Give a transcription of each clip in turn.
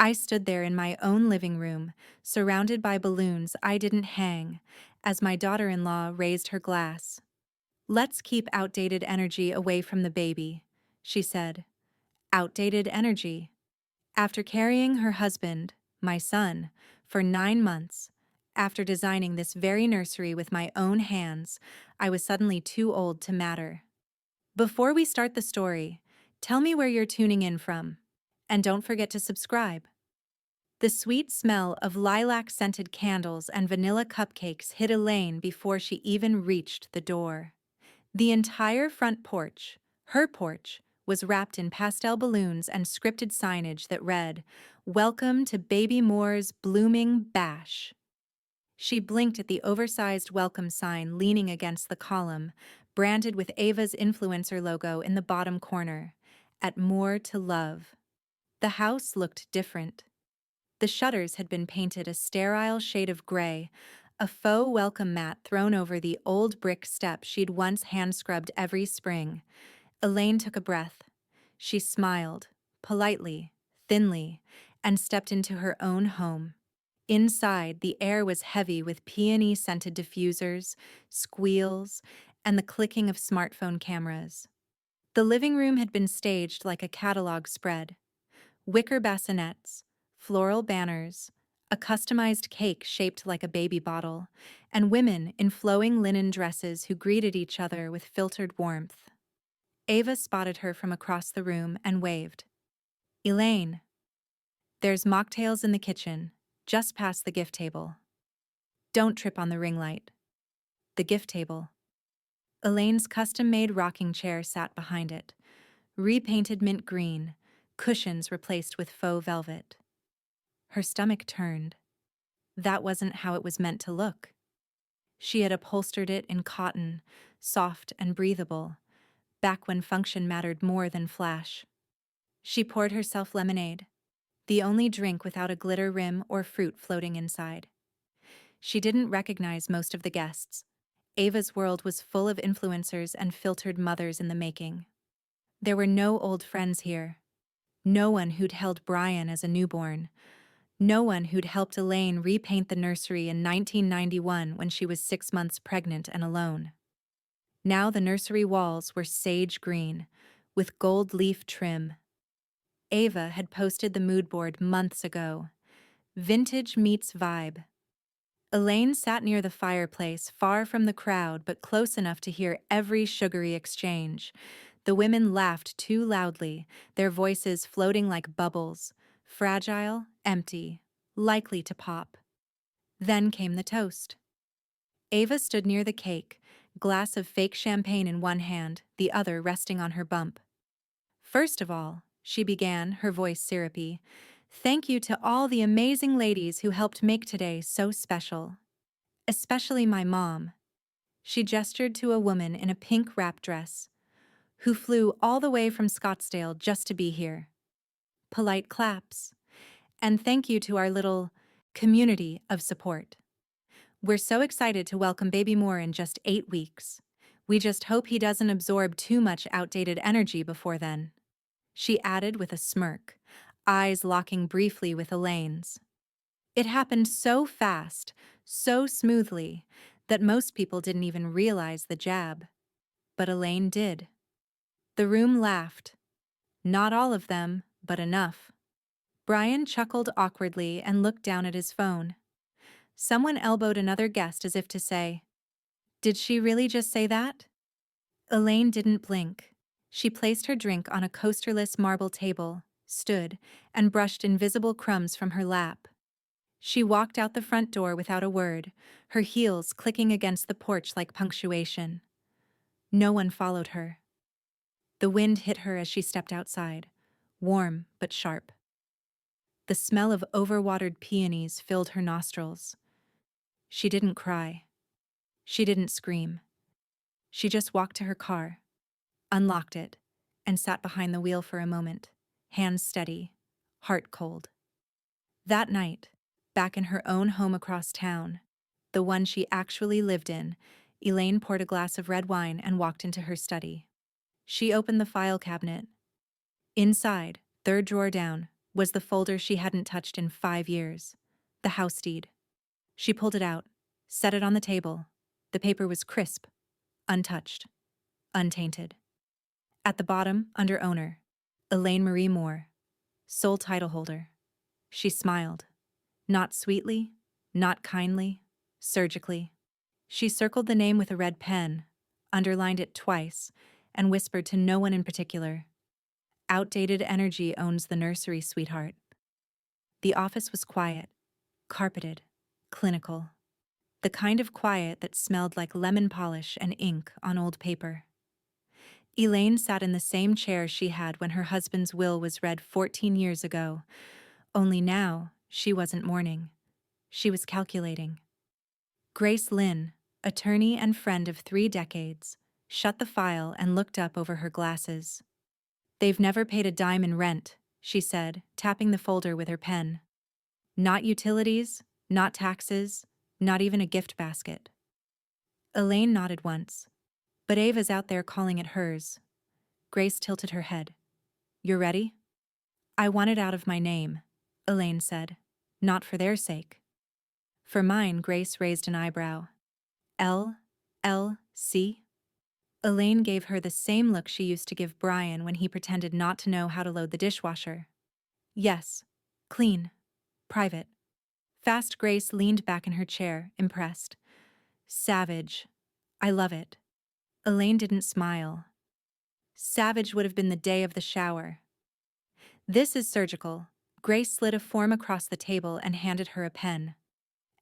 I stood there in my own living room, surrounded by balloons I didn't hang, as my daughter-in-law raised her glass. "Let's keep outdated energy away from the baby," she said. Outdated energy. After carrying her husband, my son, for 9 months, after designing this very nursery with my own hands, I was suddenly too old to matter. Before we start the story, tell me where you're tuning in from. And don't forget to subscribe. The sweet smell of lilac-scented candles and vanilla cupcakes hit Elaine before she even reached the door. The entire front porch, her porch, was wrapped in pastel balloons and scripted signage that read, "Welcome to Baby Moore's Blooming Bash." She blinked at the oversized welcome sign leaning against the column, branded with Ava's influencer logo in the bottom corner, "At More to Love." The house looked different. The shutters had been painted a sterile shade of gray, a faux welcome mat thrown over the old brick steps she'd once hand-scrubbed every spring. Elaine took a breath. She smiled, politely, thinly, and stepped into her own home. Inside, the air was heavy with peony-scented diffusers, squeals, and the clicking of smartphone cameras. The living room had been staged like a catalog spread. Wicker bassinets, floral banners, a customized cake shaped like a baby bottle, and women in flowing linen dresses who greeted each other with filtered warmth. Ava spotted her from across the room and waved. "Elaine, there's mocktails in the kitchen, just past the gift table. Don't trip on the ring light." The gift table. Elaine's custom-made rocking chair sat behind it, repainted mint green, cushions replaced with faux velvet. Her stomach turned. That wasn't how it was meant to look. She had upholstered it in cotton, soft and breathable, back when function mattered more than flash. She poured herself lemonade, the only drink without a glitter rim or fruit floating inside. She didn't recognize most of the guests. Ava's world was full of influencers and filtered mothers in the making. There were no old friends here. No one who'd held Brian as a newborn. No one who'd helped Elaine repaint the nursery in 1991 when she was 6 months pregnant and alone. Now the nursery walls were sage green, with gold leaf trim. Ava had posted the mood board months ago. Vintage meets vibe. Elaine sat near the fireplace, far from the crowd but close enough to hear every sugary exchange. The women laughed too loudly, their voices floating like bubbles, fragile, empty, likely to pop. Then came the toast. Ava stood near the cake, glass of fake champagne in one hand, the other resting on her bump. "First of all," she began, her voice syrupy, "thank you to all the amazing ladies who helped make today so special. Especially my mom." She gestured to a woman in a pink wrap dress, "who flew all the way from Scottsdale just to be here." Polite claps. "And thank you to our little community of support. We're so excited to welcome Baby Moore in just 8 weeks. We just hope he doesn't absorb too much outdated energy before then." She added with a smirk, eyes locking briefly with Elaine's. It happened so fast, so smoothly, that most people didn't even realize the jab. But Elaine did. The room laughed. Not all of them, but enough. Brian chuckled awkwardly and looked down at his phone. Someone elbowed another guest as if to say, "Did she really just say that?" Elaine didn't blink. She placed her drink on a coasterless marble table, stood, and brushed invisible crumbs from her lap. She walked out the front door without a word, her heels clicking against the porch like punctuation. No one followed her. The wind hit her as she stepped outside, warm but sharp. The smell of overwatered peonies filled her nostrils. She didn't cry. She didn't scream. She just walked to her car, unlocked it, and sat behind the wheel for a moment, hands steady, heart cold. That night, back in her own home across town, the one she actually lived in, Elaine poured a glass of red wine and walked into her study. She opened the file cabinet. Inside, third drawer down, was the folder she hadn't touched in 5 years. The house deed. She pulled it out, set it on the table. The paper was crisp, untouched, untainted. At the bottom, under owner, Elaine Marie Moore, sole title holder. She smiled. Not sweetly, not kindly, surgically. She circled the name with a red pen, underlined it twice, and whispered to no one in particular. Outdated Energy owns the nursery, sweetheart. The office was quiet, carpeted, clinical. The kind of quiet that smelled like lemon polish and ink on old paper. Elaine sat in the same chair she had when her husband's will was read 14 years ago, only now she wasn't mourning. She was calculating. Grace Lynn, attorney and friend of 3 decades, shut the file and looked up over her glasses. "They've never paid a dime in rent," she said, tapping the folder with her pen. "Not utilities, not taxes, not even a gift basket." Elaine nodded once. "But Ava's out there calling it hers." Grace tilted her head. "You're ready?" "I want it out of my name," Elaine said. "Not for their sake." "For mine," Grace raised an eyebrow. LLC? Elaine gave her the same look she used to give Brian when he pretended not to know how to load the dishwasher. "Yes. Clean. Private." Fast. Grace leaned back in her chair, impressed. "Savage. I love it." Elaine didn't smile. Savage would have been the day of the shower. "This is surgical." Grace slid a form across the table and handed her a pen.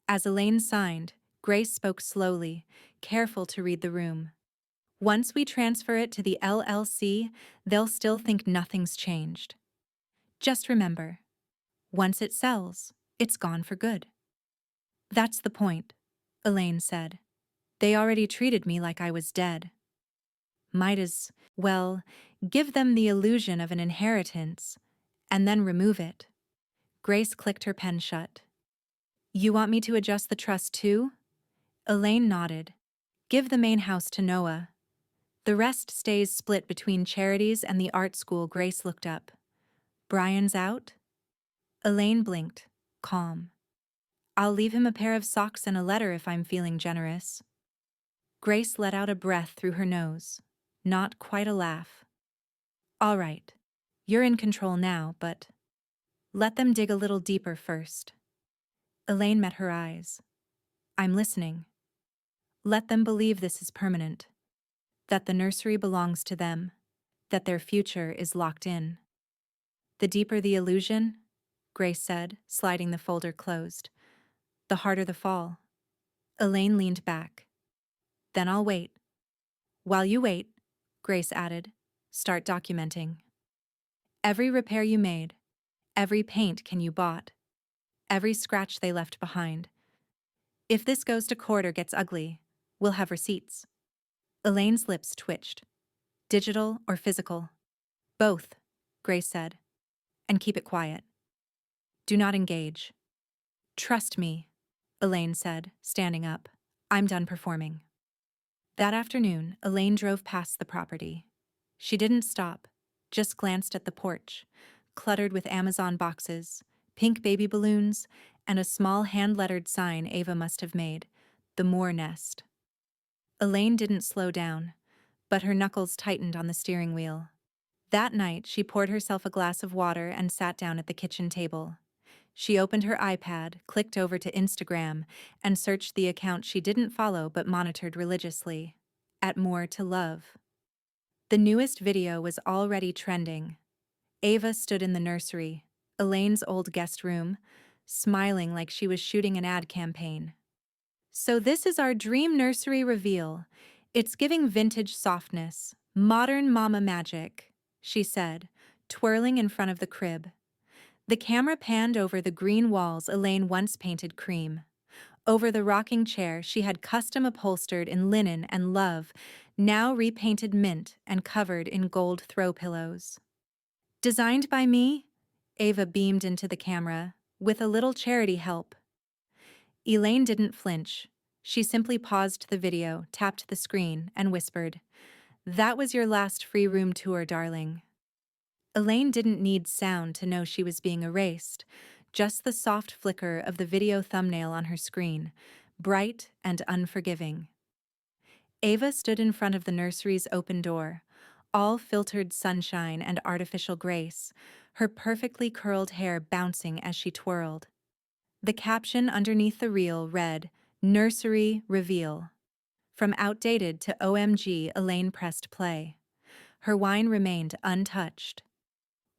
As Elaine signed, Grace spoke slowly, careful to read the room. "Once we transfer it to the LLC, they'll still think nothing's changed. Just remember, once it sells, it's gone for good." "That's the point," Elaine said. "They already treated me like I was dead. Might as well give them the illusion of an inheritance and then remove it." Grace clicked her pen shut. "You want me to adjust the trust too?" Elaine nodded. "Give the main house to Noah. The rest stays split between charities and the art school." Grace looked up. "Brian's out?" Elaine blinked, calm. "I'll leave him a pair of socks and a letter if I'm feeling generous." Grace let out a breath through her nose. Not quite a laugh. "All right. You're in control now, but let them dig a little deeper first." Elaine met her eyes. "I'm listening. Let them believe this is permanent. That the nursery belongs to them. That their future is locked in." "The deeper the illusion," Grace said, sliding the folder closed, "the harder the fall." Elaine leaned back. "Then I'll wait." "While you wait," Grace added, "start documenting. Every repair you made, every paint can you bought, every scratch they left behind. If this goes to court or gets ugly, we'll have receipts." Elaine's lips twitched. "Digital or physical?" "Both," Grace said. "And keep it quiet. Do not engage." "Trust me," Elaine said, standing up. "I'm done performing." That afternoon, Elaine drove past the property. She didn't stop, just glanced at the porch, cluttered with Amazon boxes, pink baby balloons, and a small hand-lettered sign Ava must have made, "The Moore Nest." Elaine didn't slow down, but her knuckles tightened on the steering wheel. That night, she poured herself a glass of water and sat down at the kitchen table. She opened her iPad, clicked over to Instagram, and searched the account she didn't follow but monitored religiously, at More to Love. The newest video was already trending. Ava stood in the nursery, Elaine's old guest room, smiling like she was shooting an ad campaign. "So this is our dream nursery reveal. It's giving vintage softness, modern mama magic," she said, twirling in front of the crib. The camera panned over the green walls Elaine once painted cream. Over the rocking chair she had custom upholstered in linen and love, now repainted mint and covered in gold throw pillows. "Designed by me?" Ava beamed into the camera, "with a little charity help." Elaine didn't flinch. She simply paused the video, tapped the screen, and whispered, "That was your last free room tour, darling." Elaine didn't need sound to know she was being erased, just the soft flicker of the video thumbnail on her screen, bright and unforgiving. Ava stood in front of the nursery's open door, all filtered sunshine and artificial grace, her perfectly curled hair bouncing as she twirled. The caption underneath the reel read, "Nursery Reveal." From outdated to OMG, Elaine pressed play. Her wine remained untouched.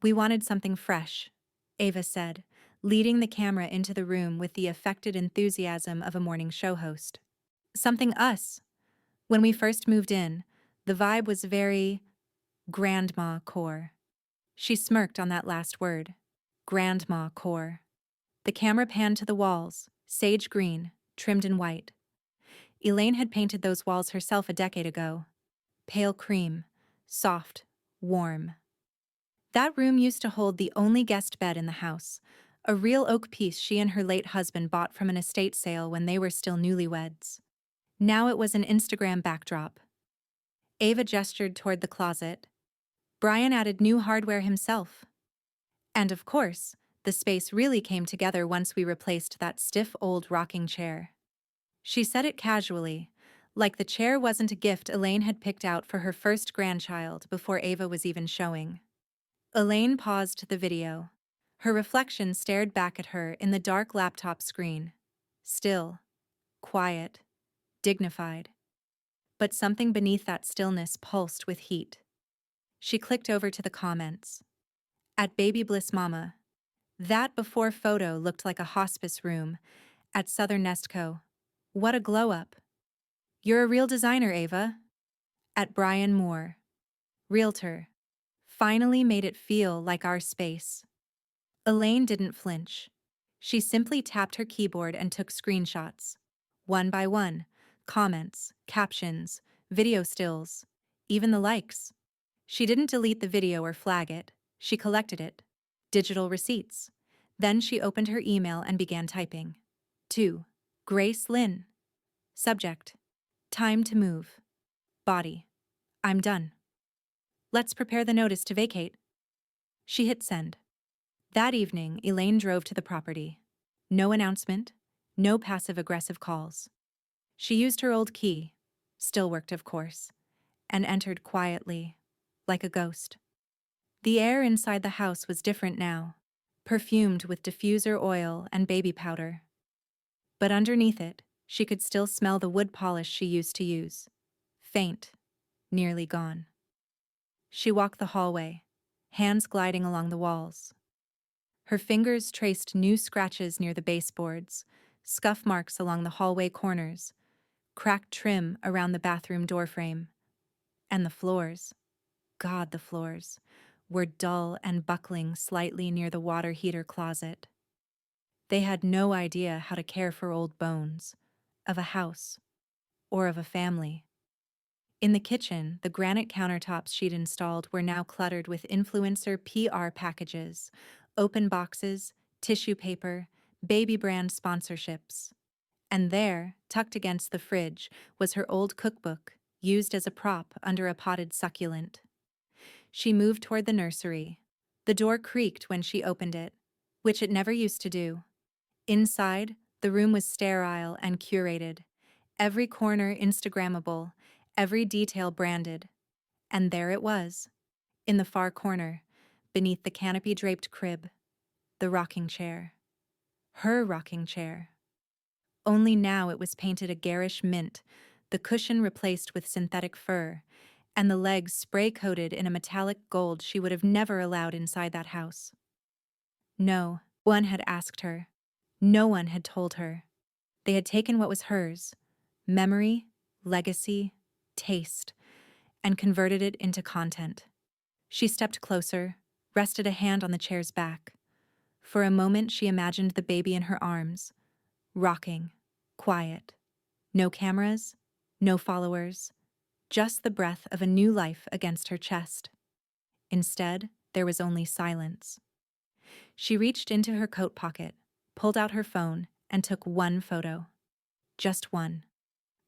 "We wanted something fresh," Ava said, leading the camera into the room with the affected enthusiasm of a morning show host. "Something us. When we first moved in, the vibe was very grandma core." She smirked on that last word. Grandma core. The camera panned to the walls, sage green, trimmed in white. Elaine had painted those walls herself a decade ago. Pale cream, soft, warm. That room used to hold the only guest bed in the house, a real oak piece she and her late husband bought from an estate sale when they were still newlyweds. Now it was an Instagram backdrop. Ava gestured toward the closet. Brian added new hardware himself. And of course, the space really came together once we replaced that stiff old rocking chair. She said it casually, like the chair wasn't a gift Elaine had picked out for her first grandchild before Ava was even showing. Elaine paused the video. Her reflection stared back at her in the dark laptop screen. Still, quiet, dignified. But something beneath that stillness pulsed with heat. She clicked over to the comments. At Baby Bliss Mama. That before photo looked like a hospice room. At Southern Nestco. What a glow-up. You're a real designer, Ava. At Brian Moore. Realtor. Finally made it feel like our space. Elaine didn't flinch. She simply tapped her keyboard and took screenshots. One by one. Comments, captions, video stills, even the likes. She didn't delete the video or flag it. She collected it. Digital receipts. Then she opened her email and began typing. To Grace Lynn. Subject. Time to move. Body. I'm done. Let's prepare the notice to vacate. She hit send. That evening, Elaine drove to the property. No announcement, no passive-aggressive calls. She used her old key, still worked of course, and entered quietly, like a ghost. The air inside the house was different now, perfumed with diffuser oil and baby powder. But underneath it, she could still smell the wood polish she used to use. Faint, nearly gone. She walked the hallway, hands gliding along the walls. Her fingers traced new scratches near the baseboards, scuff marks along the hallway corners, cracked trim around the bathroom doorframe. And the floors, God, the floors, were dull and buckling slightly near the water heater closet. They had no idea how to care for old bones, of a house, or of a family. In the kitchen, the granite countertops she'd installed were now cluttered with influencer PR packages, open boxes, tissue paper, baby brand sponsorships. And there, tucked against the fridge, was her old cookbook, used as a prop under a potted succulent. She moved toward the nursery. The door creaked when she opened it, which it never used to do. Inside, the room was sterile and curated, every corner Instagrammable, every detail branded. And there it was, in the far corner, beneath the canopy-draped crib, the rocking chair. Her rocking chair. Only now it was painted a garish mint, the cushion replaced with synthetic fur, and the legs spray-coated in a metallic gold she would have never allowed inside that house. No one had asked her. No one had told her. They had taken what was hers, memory, legacy, taste, and converted it into content. She stepped closer, rested a hand on the chair's back. For a moment she imagined the baby in her arms, rocking, quiet. No cameras, no followers, just the breath of a new life against her chest. Instead, there was only silence. She reached into her coat pocket, pulled out her phone, and took one photo. Just one.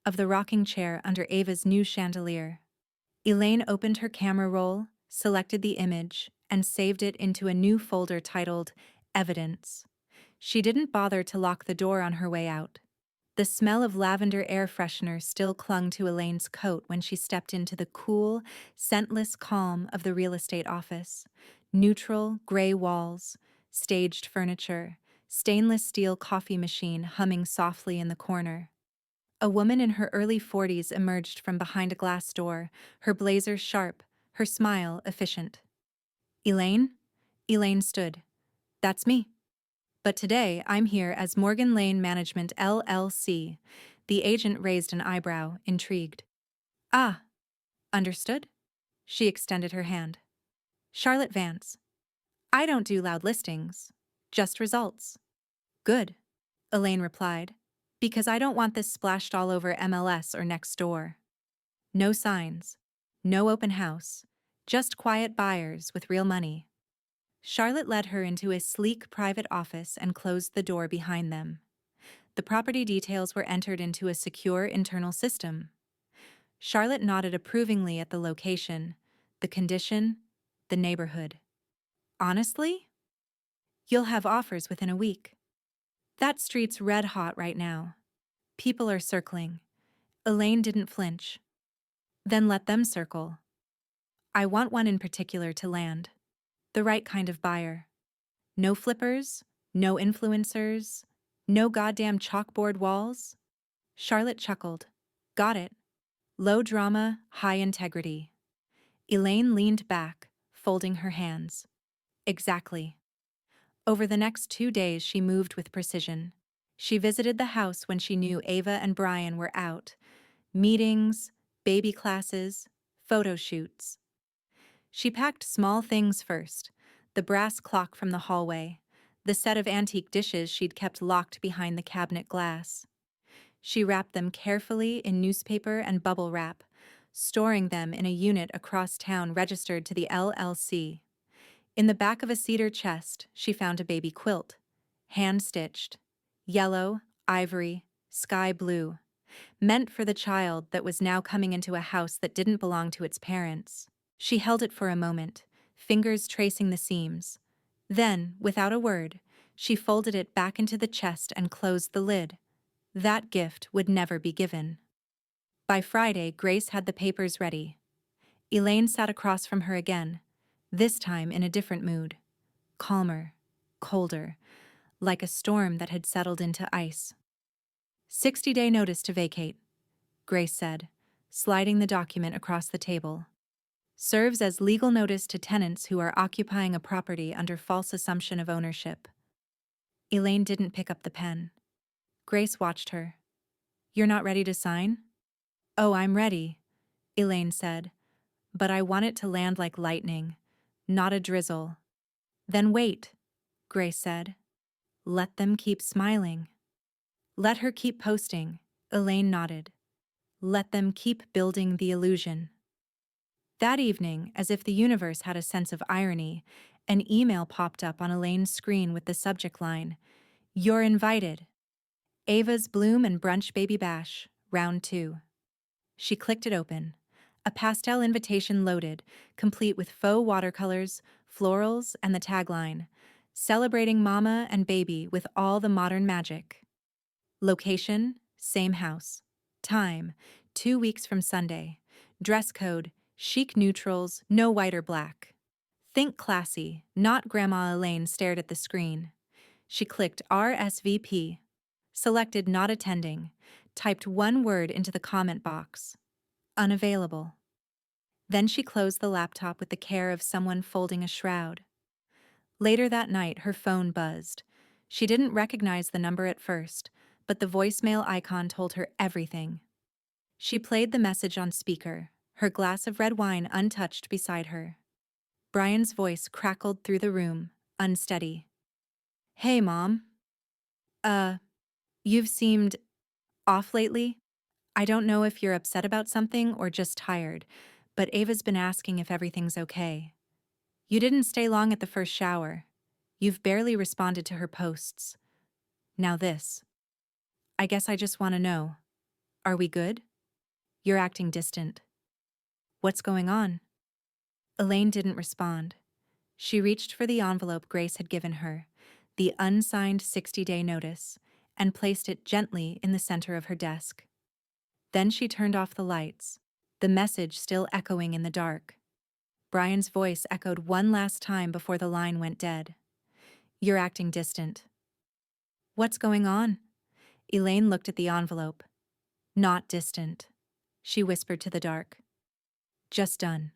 Of the rocking chair under Ava's new chandelier. Elaine opened her camera roll, selected the image, and saved it into a new folder titled Evidence. She didn't bother to lock the door on her way out. The smell of lavender air freshener still clung to Elaine's coat when she stepped into the cool, scentless calm of the real estate office. Neutral, gray walls, staged furniture, stainless steel coffee machine humming softly in the corner. A woman in her early 40s emerged from behind a glass door, her blazer sharp, her smile efficient. Elaine? Elaine stood. That's me. But today, I'm here as Morgan Lane Management LLC. The agent raised an eyebrow, intrigued. Ah, understood? She extended her hand. Charlotte Vance. I don't do loud listings, just results. Good, Elaine replied, because I don't want this splashed all over MLS or next door. No signs, no open house, just quiet buyers with real money. Charlotte led her into a sleek private office and closed the door behind them. The property details were entered into a secure internal system. Charlotte nodded approvingly at the location, the condition, the neighborhood. Honestly? You'll have offers within a week. That street's red hot right now. People are circling. Elaine didn't flinch. Then let them circle. I want one in particular to land. The right kind of buyer. No flippers, no influencers, no goddamn chalkboard walls. Charlotte chuckled. Got it. Low drama, high integrity. Elaine leaned back, folding her hands. Exactly. Over the next 2 days, she moved with precision. She visited the house when she knew Ava and Brian were out. Meetings, baby classes, photo shoots. She packed small things first, the brass clock from the hallway, the set of antique dishes she'd kept locked behind the cabinet glass. She wrapped them carefully in newspaper and bubble wrap, storing them in a unit across town registered to the LLC. In the back of a cedar chest, she found a baby quilt, hand-stitched, yellow, ivory, sky blue, meant for the child that was now coming into a house that didn't belong to its parents. She held it for a moment, fingers tracing the seams. Then, without a word, she folded it back into the chest and closed the lid. That gift would never be given. By Friday, Grace had the papers ready. Elaine sat across from her again, this time in a different mood. Calmer, colder, like a storm that had settled into ice. 60-day notice to vacate, Grace said, sliding the document across the table. Serves as legal notice to tenants who are occupying a property under false assumption of ownership. Elaine didn't pick up the pen. Grace watched her. You're not ready to sign? Oh, I'm ready, Elaine said, but I want it to land like lightning, not a drizzle. Then wait, Grace said. Let them keep smiling. Let her keep posting, Elaine nodded. Let them keep building the illusion. That evening, as if the universe had a sense of irony, an email popped up on Elaine's screen with the subject line, You're invited. Ava's Bloom and Brunch Baby Bash, Round 2. She clicked it open. A pastel invitation loaded, complete with faux watercolors, florals, and the tagline, Celebrating Mama and Baby with all the modern magic. Location, same house. Time, 2 weeks from Sunday. Dress code, chic neutrals, no white or black. Think classy, not Grandma Elaine stared at the screen. She clicked RSVP, selected not attending, typed one word into the comment box. Unavailable. Then she closed the laptop with the care of someone folding a shroud. Later that night, her phone buzzed. She didn't recognize the number at first, but the voicemail icon told her everything. She played the message on speaker, her glass of red wine untouched beside her. Brian's voice crackled through the room, unsteady. Hey, Mom. You've seemed off lately. I don't know if you're upset about something or just tired, but Ava's been asking if everything's okay. You didn't stay long at the first shower. You've barely responded to her posts. Now this. I guess I just want to know. Are we good? You're acting distant. What's going on? Elaine didn't respond. She reached for the envelope Grace had given her, the unsigned 60-day notice, and placed it gently in the center of her desk. Then she turned off the lights, the message still echoing in the dark. Brian's voice echoed one last time before the line went dead. "You're acting distant." "What's going on?" Elaine looked at the envelope. "Not distant," she whispered to the dark. "Just done."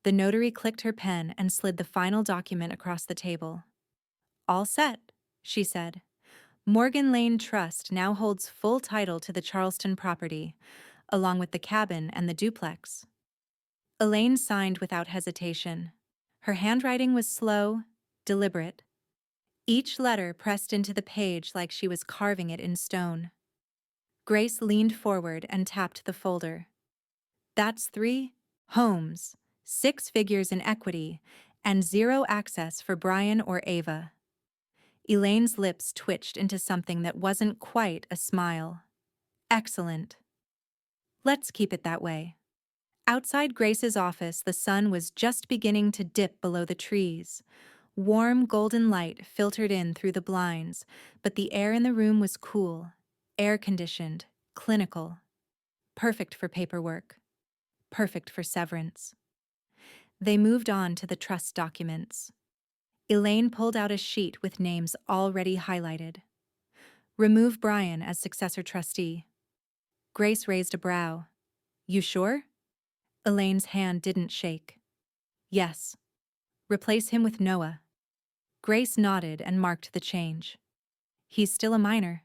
The notary clicked her pen and slid the final document across the table. "All set," she said. "Morgan Lane Trust now holds full title to the Charleston property, along with the cabin and the duplex." Elaine signed without hesitation. Her handwriting was slow, deliberate. Each letter pressed into the page like she was carving it in stone. Grace leaned forward and tapped the folder. "That's 3 homes, 6 figures in equity, and 0 access for Brian or Ava." Elaine's lips twitched into something that wasn't quite a smile. "Excellent. Let's keep it that way." Outside Grace's office, the sun was just beginning to dip below the trees. Warm golden light filtered in through the blinds, but the air in the room was cool, air-conditioned, clinical. Perfect for paperwork. Perfect for severance. They moved on to the trust documents. Elaine pulled out a sheet with names already highlighted. "Remove Brian as successor trustee." Grace raised a brow. "You sure?" Elaine's hand didn't shake. "Yes. Replace him with Noah." Grace nodded and marked the change. "He's still a minor.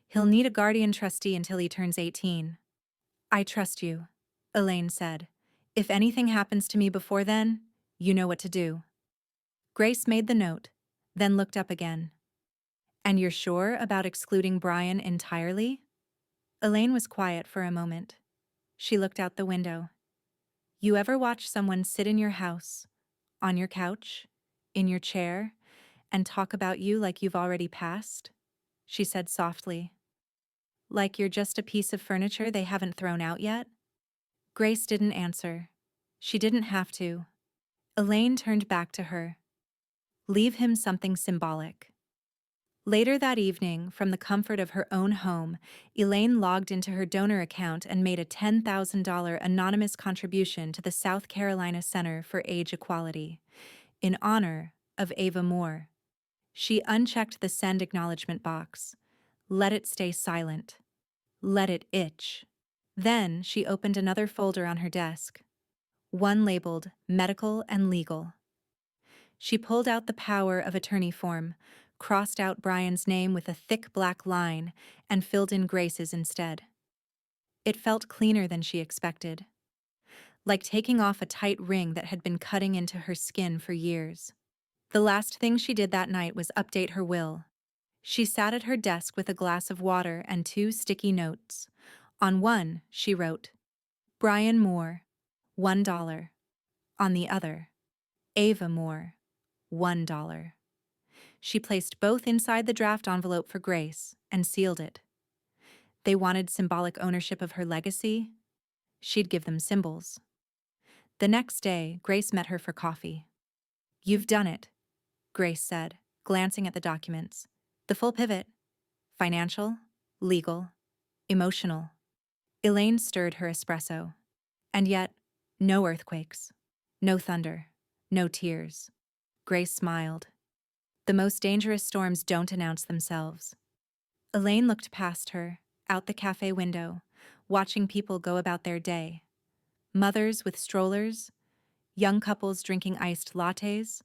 He'll need a guardian trustee until he turns 18. "I trust you," Elaine said. "If anything happens to me before then, you know what to do." Grace made the note, then looked up again. "And you're sure about excluding Brian entirely?" Elaine was quiet for a moment. She looked out the window. "You ever watch someone sit in your house, on your couch, in your chair, and talk about you like you've already passed?" she said softly. "Like you're just a piece of furniture they haven't thrown out yet?" Grace didn't answer. She didn't have to. Elaine turned back to her. "Leave him something symbolic." Later that evening, from the comfort of her own home, Elaine logged into her donor account and made a $10,000 anonymous contribution to the South Carolina Center for Age Equality, in honor of Ava Moore. She unchecked the send acknowledgement box. Let it stay silent. Let it itch. Then she opened another folder on her desk, one labeled Medical and Legal. She pulled out the power of attorney form, crossed out Brian's name with a thick black line, and filled in Grace's instead. It felt cleaner than she expected, like taking off a tight ring that had been cutting into her skin for years. The last thing she did that night was update her will. She sat at her desk with a glass of water and 2 sticky notes. On one, she wrote, "Brian Moore, $1. On the other, "Ava Moore, $1. She placed both inside the draft envelope for Grace and sealed it. They wanted symbolic ownership of her legacy. She'd give them symbols. The next day, Grace met her for coffee. "You've done it," Grace said, glancing at the documents. "The full pivot. Financial, legal, emotional." Elaine stirred her espresso. And yet, no earthquakes, no thunder, no tears. Grace smiled. The most dangerous storms don't announce themselves. Elaine looked past her, out the cafe window, watching people go about their day. Mothers with strollers, young couples drinking iced lattes,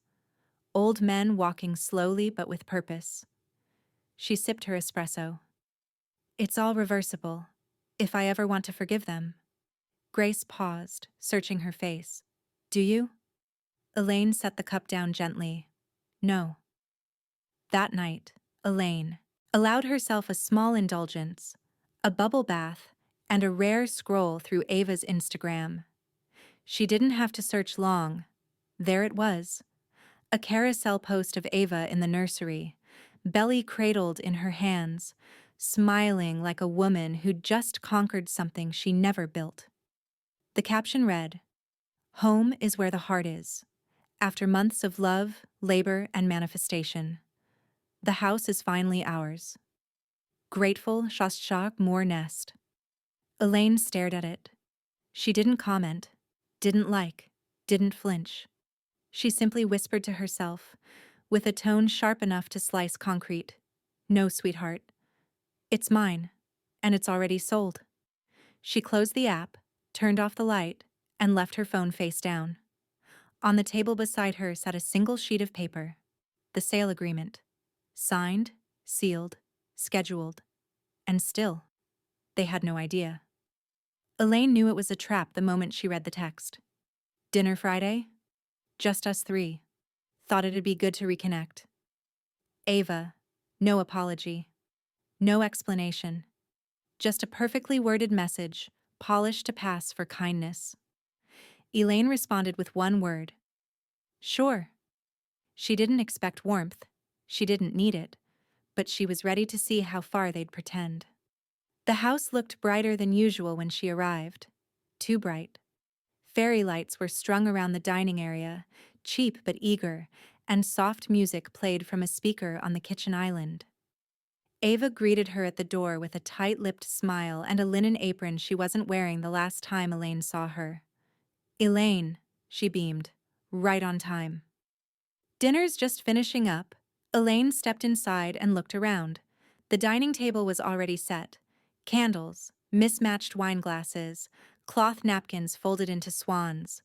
old men walking slowly but with purpose. She sipped her espresso. "It's all reversible, if I ever want to forgive them." Grace paused, searching her face. "Do you?" Elaine set the cup down gently. "No." That night, Elaine allowed herself a small indulgence, a bubble bath, and a rare scroll through Ava's Instagram. She didn't have to search long. There it was, a carousel post of Ava in the nursery, belly cradled in her hands, smiling like a woman who'd just conquered something she never built. The caption read, "Home is where the heart is. After months of love, labor, and manifestation, the house is finally ours. Grateful Shashak Moor Nest. Elaine stared at it. She didn't comment, didn't like, didn't flinch. She simply whispered to herself, with a tone sharp enough to slice concrete. No, sweetheart. It's mine, and it's already sold. She closed the app, turned off the light, and left her phone face down. On the table beside her sat a single sheet of paper. The sale agreement. Signed, sealed, scheduled. And still, they had no idea. Elaine knew it was a trap the moment she read the text. Dinner Friday? Just us three. Thought it'd be good to reconnect. Ava. No apology. No explanation. Just a perfectly worded message, polished to pass for kindness. Elaine responded with one word. Sure. She didn't expect warmth. She didn't need it. But she was ready to see how far they'd pretend. The house looked brighter than usual when she arrived. Too bright. Fairy lights were strung around the dining area, cheap but eager, and soft music played from a speaker on the kitchen island. Ava greeted her at the door with a tight-lipped smile and a linen apron she wasn't wearing the last time Elaine saw her. Elaine, she beamed, right on time. Dinner's just finishing up. Elaine stepped inside and looked around. The dining table was already set. Candles, mismatched wine glasses, cloth napkins folded into swans.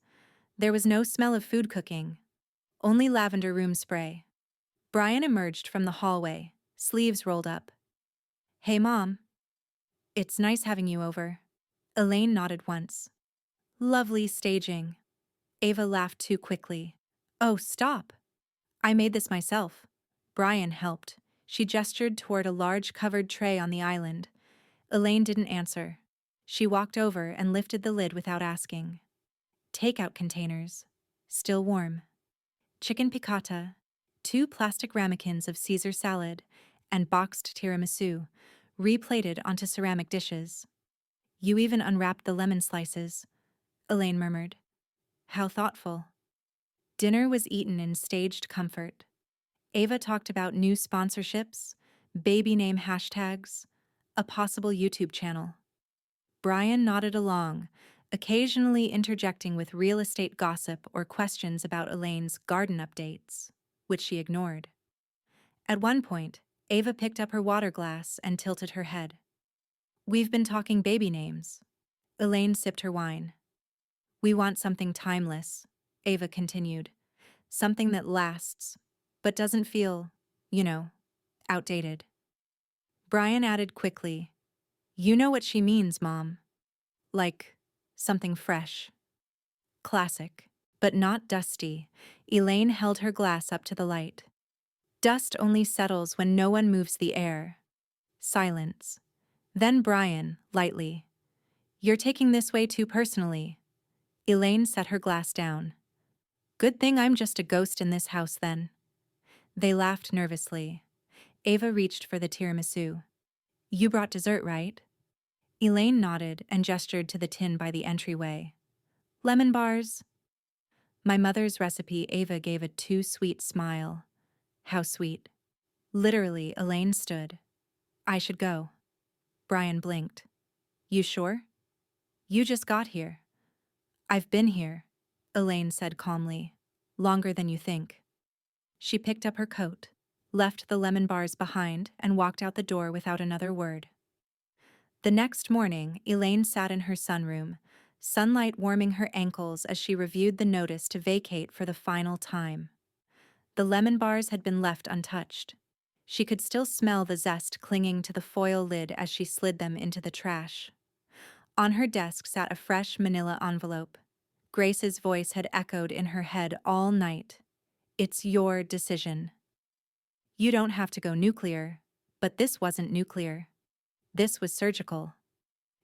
There was no smell of food cooking, only lavender room spray. Brian emerged from the hallway, sleeves rolled up. Hey, Mom. It's nice having you over. Elaine nodded once. Lovely staging. Ava laughed too quickly. Oh, stop. I made this myself. Brian helped. She gestured toward a large covered tray on the island. Elaine didn't answer. She walked over and lifted the lid without asking. Takeout containers. Still warm. Chicken piccata, 2 plastic ramekins of Caesar salad, and boxed tiramisu, replated onto ceramic dishes. You even unwrapped the lemon slices, Elaine murmured. How thoughtful. Dinner was eaten in staged comfort. Ava talked about new sponsorships, baby name hashtags, a possible YouTube channel. Brian nodded along, occasionally interjecting with real estate gossip or questions about Elaine's garden updates, which she ignored. At one point, Ava picked up her water glass and tilted her head. We've been talking baby names. Elaine sipped her wine. We want something timeless, Ava continued. Something that lasts, but doesn't feel, outdated. Brian added quickly, You know what she means, Mom. Like, something fresh. Classic, but not dusty. Elaine held her glass up to the light. Dust only settles when no one moves the air. Silence. Then Brian, lightly. You're taking this way too personally. Elaine set her glass down. Good thing I'm just a ghost in this house then. They laughed nervously. Ava reached for the tiramisu. You brought dessert, right? Elaine nodded and gestured to the tin by the entryway. Lemon bars? My mother's recipe. Ava gave a too sweet smile. How sweet. Literally, Elaine stood. I should go. Brian blinked. You sure? You just got here. I've been here, Elaine said calmly. Longer than you think. She picked up her coat, left the lemon bars behind, and walked out the door without another word. The next morning, Elaine sat in her sunroom, sunlight warming her ankles as she reviewed the notice to vacate for the final time. The lemon bars had been left untouched. She could still smell the zest clinging to the foil lid as she slid them into the trash. On her desk sat a fresh manila envelope. Grace's voice had echoed in her head all night. It's your decision. You don't have to go nuclear, but this wasn't nuclear. This was surgical.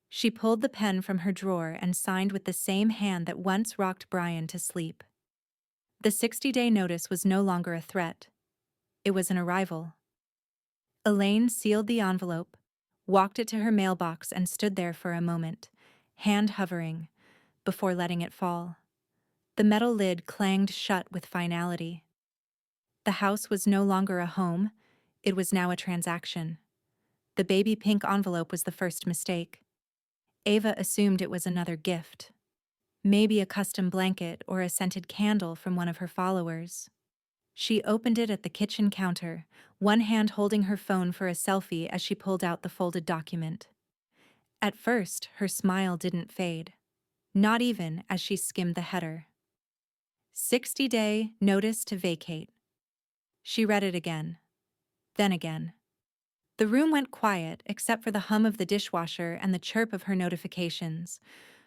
She pulled the pen from her drawer and signed with the same hand that once rocked Brian to sleep. The 60-day notice was no longer a threat. It was an arrival. Elaine sealed the envelope, walked it to her mailbox and stood there for a moment, hand hovering, before letting it fall. The metal lid clanged shut with finality. The house was no longer a home, it was now a transaction. The baby pink envelope was the first mistake. Ava assumed it was another gift. Maybe a custom blanket or a scented candle from one of her followers. She opened it at the kitchen counter, one hand holding her phone for a selfie as she pulled out the folded document. At first, her smile didn't fade. Not even as she skimmed the header. 60-day notice to vacate. She read it again. Then again. The room went quiet except for the hum of the dishwasher and the chirp of her notifications.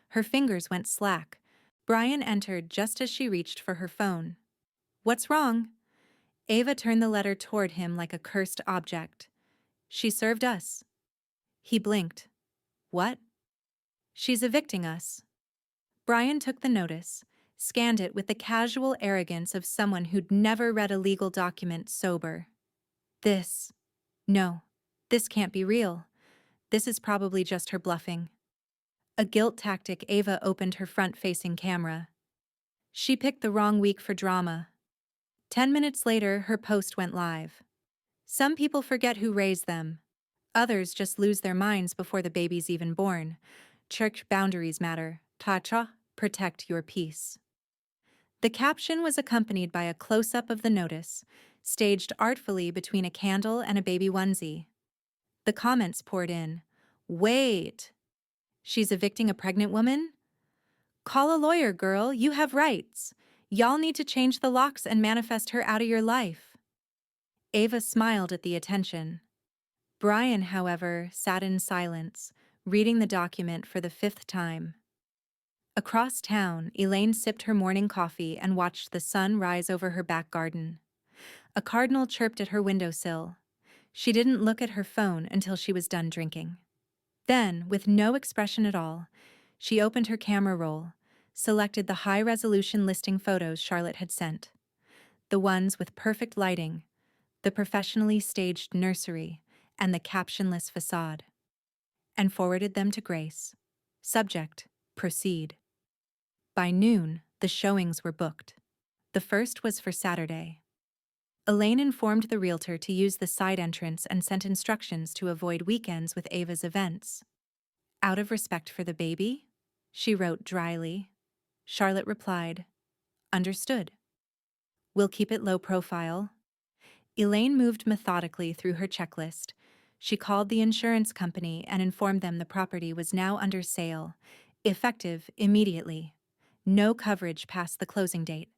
Her fingers went slack. Brian entered just as she reached for her phone. "What's wrong?" Ava turned the letter toward him like a cursed object. "She served us." He blinked. "What?" "She's evicting us." Brian took the notice, scanned it with the casual arrogance of someone who'd never read a legal document sober. No, this can't be real. This is probably just her bluffing. A guilt tactic. Ava opened her front-facing camera. She picked the wrong week for drama. 10 minutes later, her post went live. Some people forget who raised them. Others just lose their minds before the baby's even born. Church boundaries matter. Ta-cha, protect your peace. The caption was accompanied by a close-up of the notice, staged artfully between a candle and a baby onesie. The comments poured in. "Wait! She's evicting a pregnant woman? Call a lawyer, girl, you have rights. Y'all need to change the locks and manifest her out of your life." Ava smiled at the attention. Brian, however, sat in silence, reading the document for the 5th time. Across town, Elaine sipped her morning coffee and watched the sun rise over her back garden. A cardinal chirped at her windowsill. She didn't look at her phone until she was done drinking. Then, with no expression at all, she opened her camera roll, selected the high-resolution listing photos Charlotte had sent. The ones with perfect lighting, the professionally staged nursery, and the captionless facade. And forwarded them to Grace. Subject: proceed. By noon, the showings were booked. The first was for Saturday. Elaine informed the realtor to use the side entrance and sent instructions to avoid weekends with Ava's events. "Out of respect for the baby?" she wrote dryly. Charlotte replied, "Understood. We'll keep it low profile." Elaine moved methodically through her checklist. She called the insurance company and informed them the property was now under sale, effective immediately. No coverage past the closing date.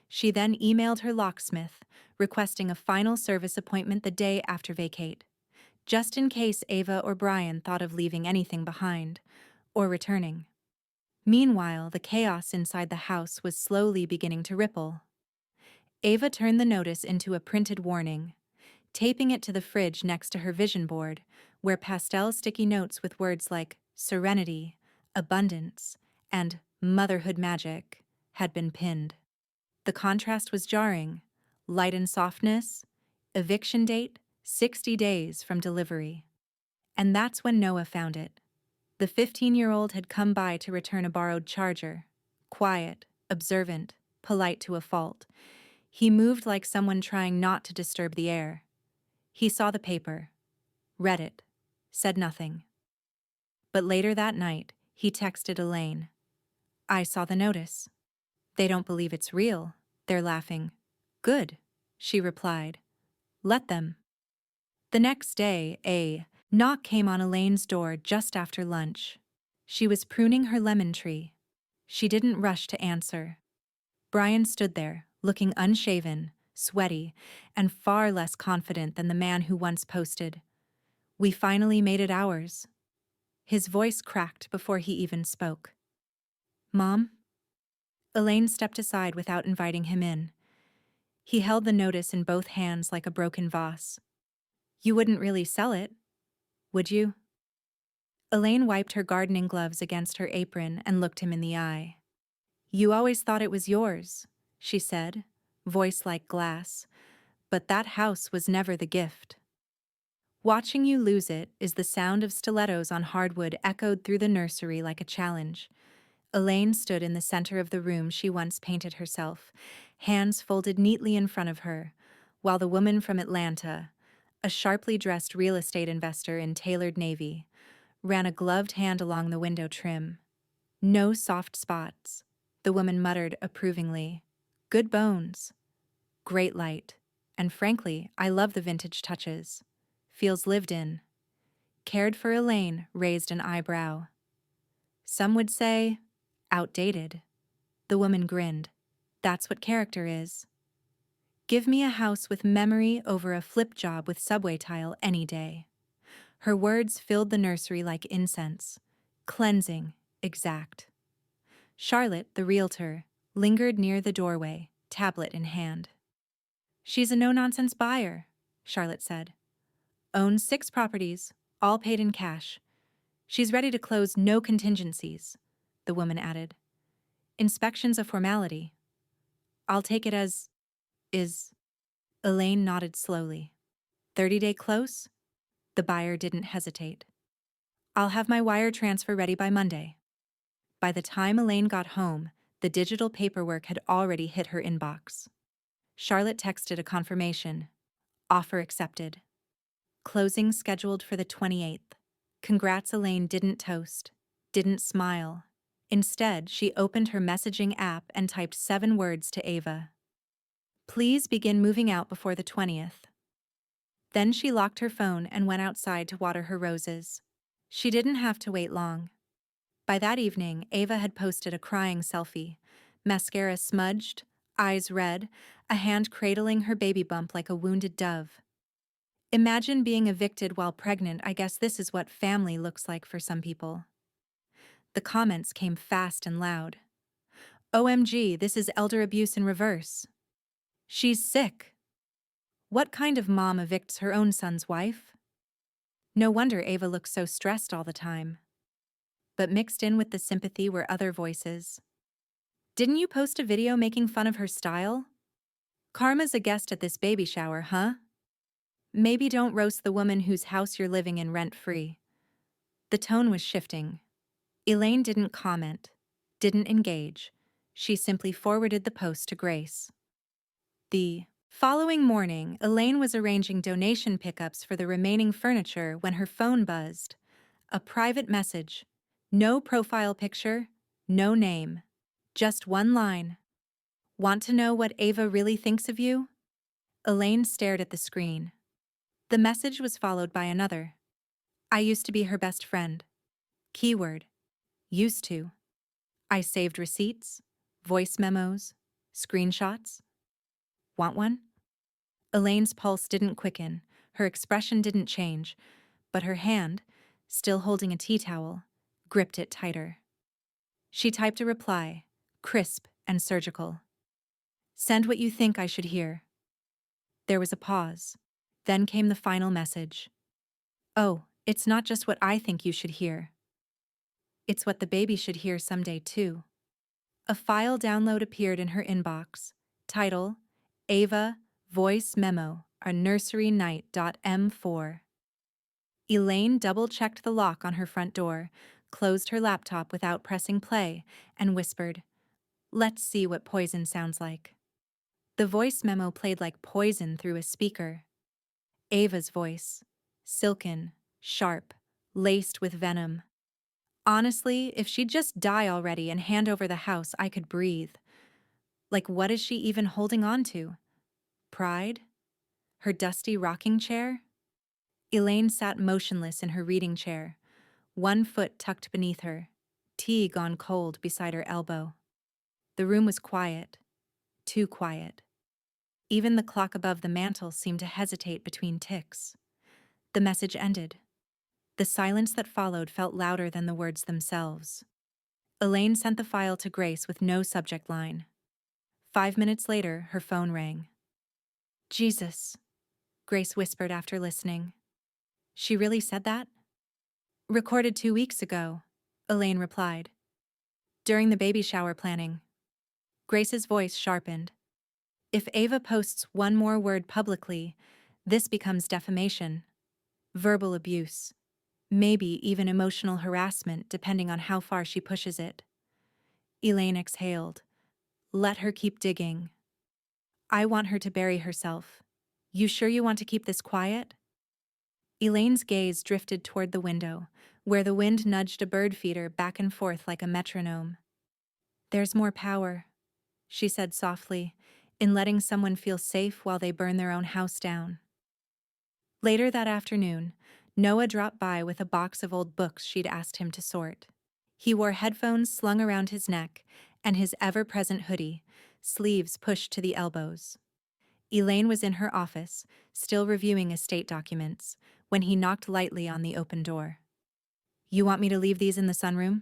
She then emailed her locksmith, requesting a final service appointment the day after vacate, just in case Ava or Brian thought of leaving anything behind, or returning. Meanwhile, the chaos inside the house was slowly beginning to ripple. Ava turned the notice into a printed warning, taping it to the fridge next to her vision board, where pastel sticky notes with words like serenity, abundance, and motherhood magic had been pinned. The contrast was jarring. Light and softness, eviction date, 60 days from delivery. And that's when Noah found it. The 15-year-old had come by to return a borrowed charger. Quiet, observant, polite to a fault. He moved like someone trying not to disturb the air. He saw the paper, read it, said nothing. But later that night, he texted Elaine. "I saw the notice. They don't believe it's real. They're laughing." "Good," she replied. "Let them." The next day, a knock came on Elaine's door just after lunch. She was pruning her lemon tree. She didn't rush to answer. Brian stood there, looking unshaven, sweaty, and far less confident than the man who once posted, "We finally made it ours." His voice cracked before he even spoke. "Mom?" Elaine stepped aside without inviting him in. He held the notice in both hands like a broken vase. "You wouldn't really sell it, would you?" Elaine wiped her gardening gloves against her apron and looked him in the eye. "You always thought it was yours," she said, voice like glass, "but that house was never the gift." "Watching you lose it" is the sound of stilettos on hardwood echoed through the nursery like a challenge. Elaine stood in the center of the room she once painted herself, hands folded neatly in front of her, while the woman from Atlanta, a sharply dressed real estate investor in tailored navy, ran a gloved hand along the window trim. No soft spots. The woman muttered approvingly. Good bones. Great light. And frankly, I love the vintage touches. Feels lived in. Cared for Elaine raised an eyebrow. Some would say, outdated. The woman grinned. That's what character is. Give me a house with memory over a flip job with subway tile any day. Her words filled the nursery like incense. Cleansing, exact. Charlotte, the realtor, lingered near the doorway, tablet in hand. She's a no-nonsense buyer, Charlotte said. Owns 6 properties, all paid in cash. She's ready to close, no contingencies, the woman added. Inspection's a formality. I'll take it as is. Elaine nodded slowly. 30-day close? The buyer didn't hesitate. I'll have my wire transfer ready by Monday. By the time Elaine got home, the digital paperwork had already hit her inbox. Charlotte texted a confirmation. Offer accepted. Closing scheduled for the 28th. Congrats. Elaine didn't toast, didn't smile. Instead, she opened her messaging app and typed 7 words to Ava. Please begin moving out before the 20th. Then she locked her phone and went outside to water her roses. She didn't have to wait long. By that evening, Ava had posted a crying selfie, mascara smudged, eyes red, a hand cradling her baby bump like a wounded dove. Imagine being evicted while pregnant. I guess this is what family looks like for some people. The comments came fast and loud. OMG, this is elder abuse in reverse. She's sick. What kind of mom evicts her own son's wife? No wonder Ava looks so stressed all the time. But mixed in with the sympathy were other voices. Didn't you post a video making fun of her style? Karma's a guest at this baby shower, huh? Maybe don't roast the woman whose house you're living in rent-free. The tone was shifting. Elaine didn't comment, didn't engage. She simply forwarded the post to Grace. The following morning, Elaine was arranging donation pickups for the remaining furniture when her phone buzzed. A private message. No profile picture, no name. Just one line. Want to know what Ava really thinks of you? Elaine stared at the screen. The message was followed by another. I used to be her best friend. Keyword. Used to. I saved receipts, voice memos, screenshots. Want one? Elaine's pulse didn't quicken, her expression didn't change, but her hand, still holding a tea towel, gripped it tighter. She typed a reply, crisp and surgical. Send what you think I should hear. There was a pause. Then came the final message. Oh, it's not just what I think you should hear. It's what the baby should hear someday, too. A file download appeared in her inbox. Title, Ava, Voice Memo, a Nursery Night.m4. Elaine double-checked the lock on her front door, closed her laptop without pressing play, and whispered, Let's see what poison sounds like. The voice memo played like poison through a speaker. Ava's voice, silken, sharp, laced with venom. Honestly, if she'd just die already and hand over the house, I could breathe. Like, what is she even holding on to? Pride? Her dusty rocking chair? Elaine sat motionless in her reading chair, one foot tucked beneath her, tea gone cold beside her elbow. The room was quiet, too quiet. Even the clock above the mantel seemed to hesitate between ticks. The message ended. The silence that followed felt louder than the words themselves. Elaine sent the file to Grace with no subject line. 5 minutes later, her phone rang. Jesus, Grace whispered after listening. She really said that? Recorded 2 weeks ago, Elaine replied. During the baby shower planning. Grace's voice sharpened. If Ava posts one more word publicly, this becomes defamation, verbal abuse, maybe even emotional harassment depending on how far she pushes it. Elaine exhaled. Let her keep digging. I want her to bury herself. You sure you want to keep this quiet? Elaine's gaze drifted toward the window, where the wind nudged a bird feeder back and forth like a metronome. There's more power, she said softly, in letting someone feel safe while they burn their own house down. Later that afternoon, Noah dropped by with a box of old books she'd asked him to sort. He wore headphones slung around his neck and his ever-present hoodie, sleeves pushed to the elbows. Elaine was in her office, still reviewing estate documents, when he knocked lightly on the open door. You want me to leave these in the sunroom?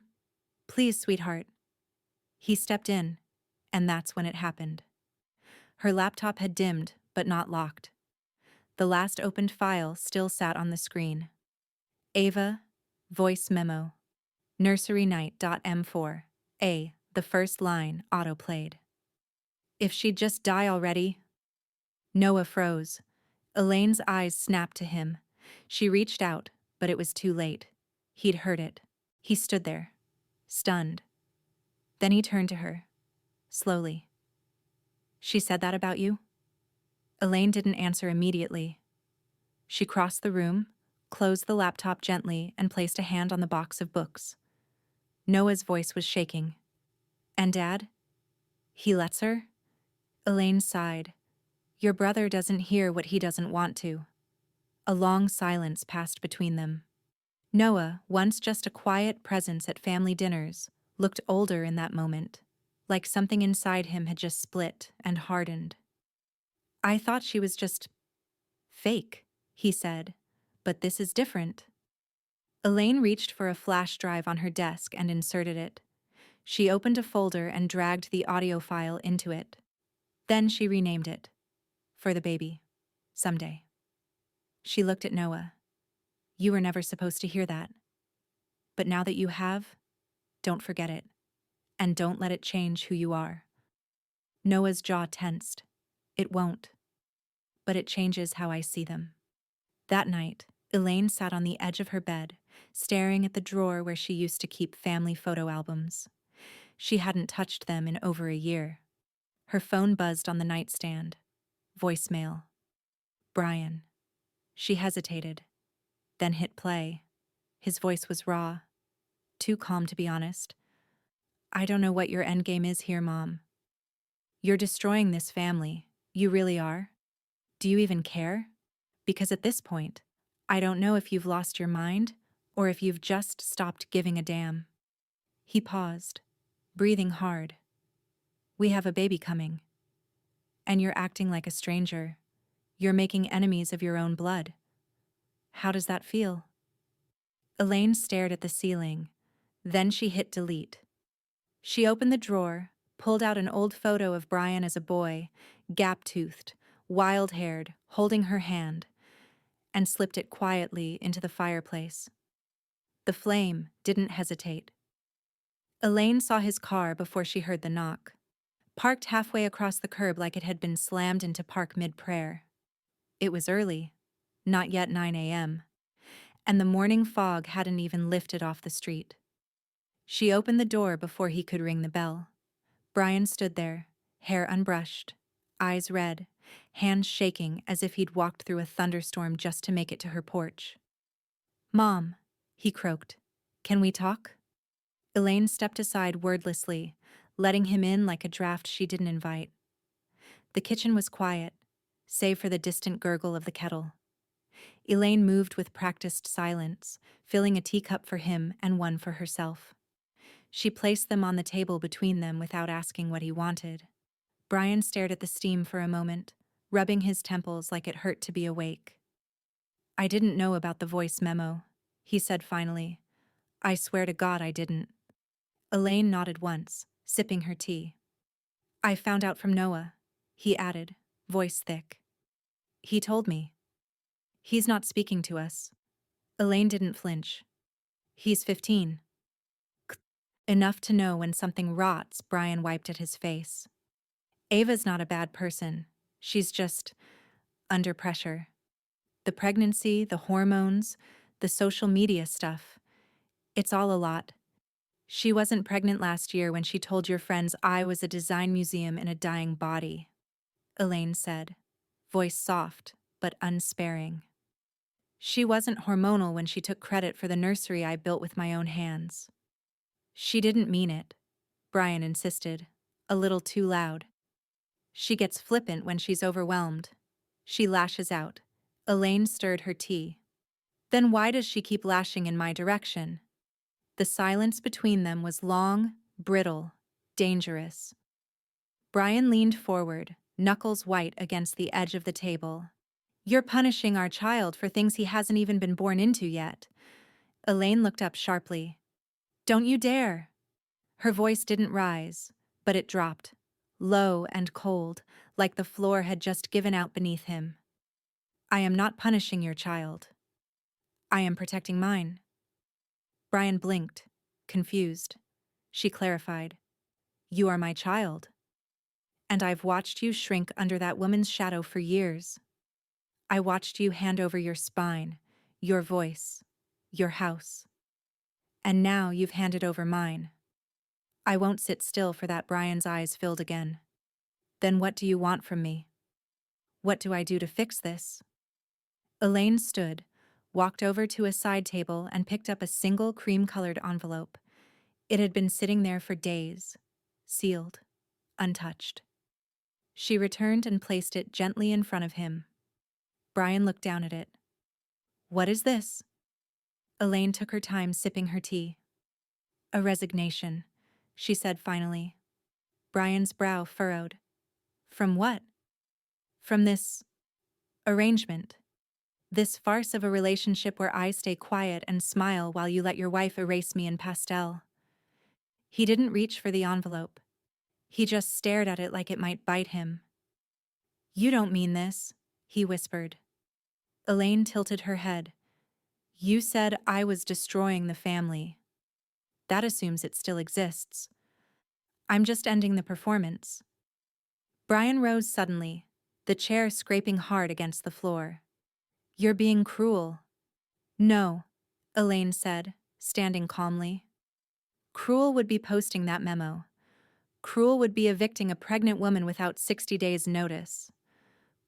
Please, sweetheart. He stepped in, and that's when it happened. Her laptop had dimmed, but not locked. The last opened file still sat on the screen. Ava, voice memo. Nurserynight.m4. The first line auto-played. If she'd just die already. Noah froze. Elaine's eyes snapped to him. She reached out, but it was too late. He'd heard it. He stood there, stunned. Then he turned to her, slowly. She said that about you? Elaine didn't answer immediately. She crossed the room, closed the laptop gently, and placed a hand on the box of books. Noah's voice was shaking. And Dad? He lets her? Elaine sighed. Your brother doesn't hear what he doesn't want to. A long silence passed between them. Noah, once just a quiet presence at family dinners, looked older in that moment, like something inside him had just split and hardened. I thought she was just fake, he said, but this is different. Elaine reached for a flash drive on her desk and inserted it. She opened a folder and dragged the audio file into it. Then she renamed it. For the baby. Someday. She looked at Noah. You were never supposed to hear that. But now that you have, don't forget it. And don't let it change who you are. Noah's jaw tensed. It won't. But it changes how I see them. That night, Elaine sat on the edge of her bed, staring at the drawer where she used to keep family photo albums. She hadn't touched them in over a year. Her phone buzzed on the nightstand. Voicemail. Brian. She hesitated, then hit play. His voice was raw. Too calm, to be honest. I don't know what your endgame is here, Mom. You're destroying this family. You really are? Do you even care? Because at this point, I don't know if you've lost your mind or if you've just stopped giving a damn. He paused, breathing hard. We have a baby coming. And you're acting like a stranger. You're making enemies of your own blood. How does that feel? Elaine stared at the ceiling. Then she hit delete. She opened the drawer, pulled out an old photo of Brian as a boy, gap-toothed, wild-haired, holding her hand, and slipped it quietly into the fireplace. The flame didn't hesitate. Elaine saw his car before she heard the knock, parked halfway across the curb like it had been slammed into park mid-prayer. It was early, not yet 9 a.m., and the morning fog hadn't even lifted off the street. She opened the door before he could ring the bell. Brian stood there, hair unbrushed, eyes red, hands shaking as if he'd walked through a thunderstorm just to make it to her porch. Mom, he croaked, can we talk? Elaine stepped aside wordlessly, letting him in like a draft she didn't invite. The kitchen was quiet, save for the distant gurgle of the kettle. Elaine moved with practiced silence, filling a teacup for him and one for herself. She placed them on the table between them without asking what he wanted. Brian stared at the steam for a moment, rubbing his temples like it hurt to be awake. I didn't know about the voice memo, he said finally. I swear to God I didn't. Elaine nodded once, sipping her tea. I found out from Noah, he added, voice thick. He told me. He's not speaking to us. Elaine didn't flinch. He's 15. Enough to know when something rots, Brian wiped at his face. Ava's not a bad person. She's just under pressure. The pregnancy, the hormones, the social media stuff. It's all a lot. She wasn't pregnant last year when she told your friends I was a design museum in a dying body, Elaine said, voice soft but unsparing. She wasn't hormonal when she took credit for the nursery I built with my own hands. She didn't mean it, Brian insisted, a little too loud. She gets flippant when she's overwhelmed. She lashes out. Elaine stirred her tea. Then why does she keep lashing in my direction? The silence between them was long, brittle, dangerous. Brian leaned forward, knuckles white against the edge of the table. You're punishing our child for things he hasn't even been born into yet. Elaine looked up sharply. Don't you dare! Her voice didn't rise, but it dropped, low and cold, like the floor had just given out beneath him. I am not punishing your child. I am protecting mine. Brian blinked, confused. She clarified. You are my child. And I've watched you shrink under that woman's shadow for years. I watched you hand over your spine, your voice, your house. And now you've handed over mine. I won't sit still for that. Brian's eyes filled again. Then what do you want from me? What do I do to fix this? Elaine stood, walked over to a side table and picked up a single cream-colored envelope. It had been sitting there for days, sealed, untouched. She returned and placed it gently in front of him. Brian looked down at it. What is this? Elaine took her time sipping her tea. A resignation, she said finally. Brian's brow furrowed. From what? From this arrangement. This farce of a relationship where I stay quiet and smile while you let your wife erase me in pastel. He didn't reach for the envelope. He just stared at it like it might bite him. You don't mean this, he whispered. Elaine tilted her head. You said I was destroying the family. That assumes it still exists. I'm just ending the performance. Brian rose suddenly, the chair scraping hard against the floor. You're being cruel. No, Elaine said, standing calmly. Cruel would be posting that memo. Cruel would be evicting a pregnant woman without 60 days' notice.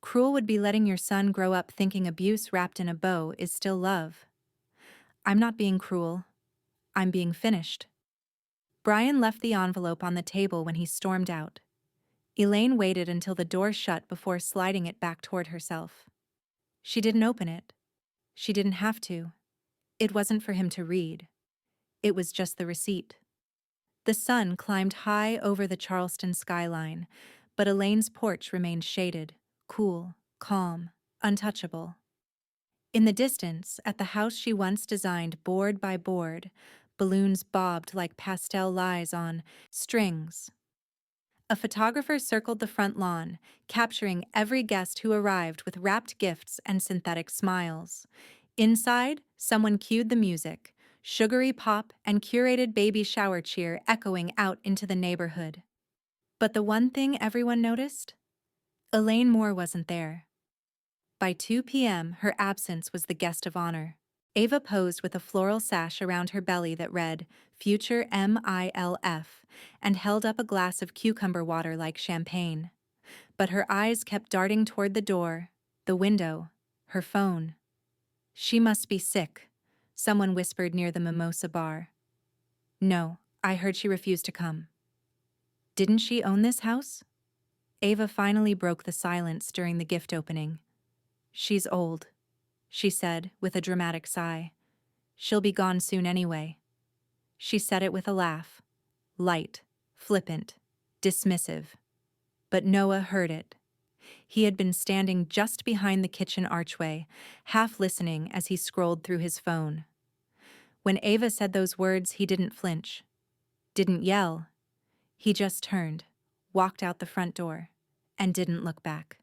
Cruel would be letting your son grow up thinking abuse wrapped in a bow is still love. I'm not being cruel. I'm being finished. Brian left the envelope on the table when he stormed out. Elaine waited until the door shut before sliding it back toward herself. She didn't open it. She didn't have to. It wasn't for him to read. It was just the receipt. The sun climbed high over the Charleston skyline, but Elaine's porch remained shaded, cool, calm, untouchable. In the distance, at the house she once designed board by board, balloons bobbed like pastel lies on strings. A photographer circled the front lawn, capturing every guest who arrived with wrapped gifts and synthetic smiles. Inside, someone cued the music, sugary pop and curated baby shower cheer echoing out into the neighborhood. But the one thing everyone noticed? Elaine Moore wasn't there. By 2 p.m., her absence was the guest of honor. Ava posed with a floral sash around her belly that read, Future MILF, and held up a glass of cucumber water like champagne. But her eyes kept darting toward the door, the window, her phone. She must be sick, someone whispered near the mimosa bar. No, I heard she refused to come. Didn't she own this house? Ava finally broke the silence during the gift opening. She's old, she said with a dramatic sigh. She'll be gone soon anyway. She said it with a laugh, light, flippant, dismissive. But Noah heard it. He had been standing just behind the kitchen archway, half listening as he scrolled through his phone. When Ava said those words, he didn't flinch, didn't yell. He just turned, walked out the front door, and didn't look back.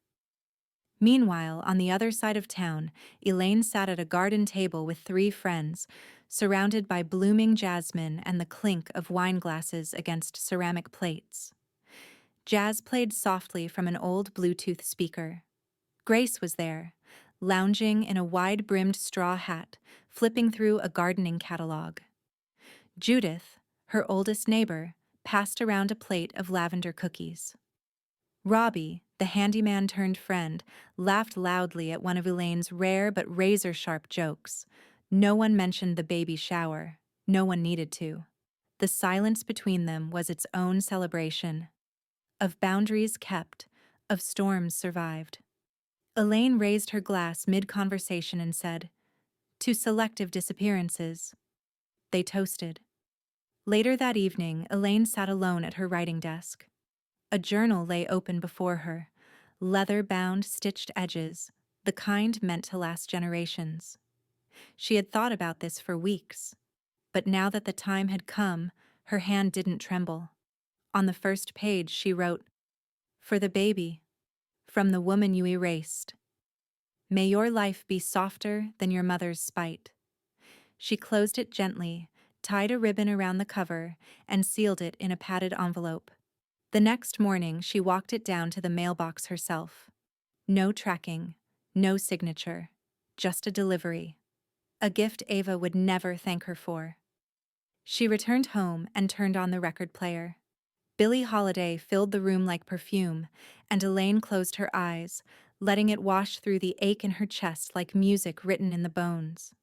Meanwhile, on the other side of town, Elaine sat at a garden table with 3 friends, surrounded by blooming jasmine and the clink of wine glasses against ceramic plates. Jazz played softly from an old Bluetooth speaker. Grace was there, lounging in a wide-brimmed straw hat, flipping through a gardening catalog. Judith, her oldest neighbor, passed around a plate of lavender cookies. Robbie, the handyman-turned-friend, laughed loudly at one of Elaine's rare but razor-sharp jokes. No one mentioned the baby shower. No one needed to. The silence between them was its own celebration. Of boundaries kept, of storms survived. Elaine raised her glass mid-conversation and said, "To selective disappearances." They toasted. Later that evening, Elaine sat alone at her writing desk. A journal lay open before her, leather-bound, stitched edges, the kind meant to last generations. She had thought about this for weeks, but now that the time had come, her hand didn't tremble. On the first page she wrote, "For the baby, from the woman you erased. May your life be softer than your mother's spite." She closed it gently, tied a ribbon around the cover, and sealed it in a padded envelope. The next morning, she walked it down to the mailbox herself. No tracking, no signature, just a delivery. A gift Ava would never thank her for. She returned home and turned on the record player. Billie Holiday filled the room like perfume, and Elaine closed her eyes, letting it wash through the ache in her chest like music written in the bones.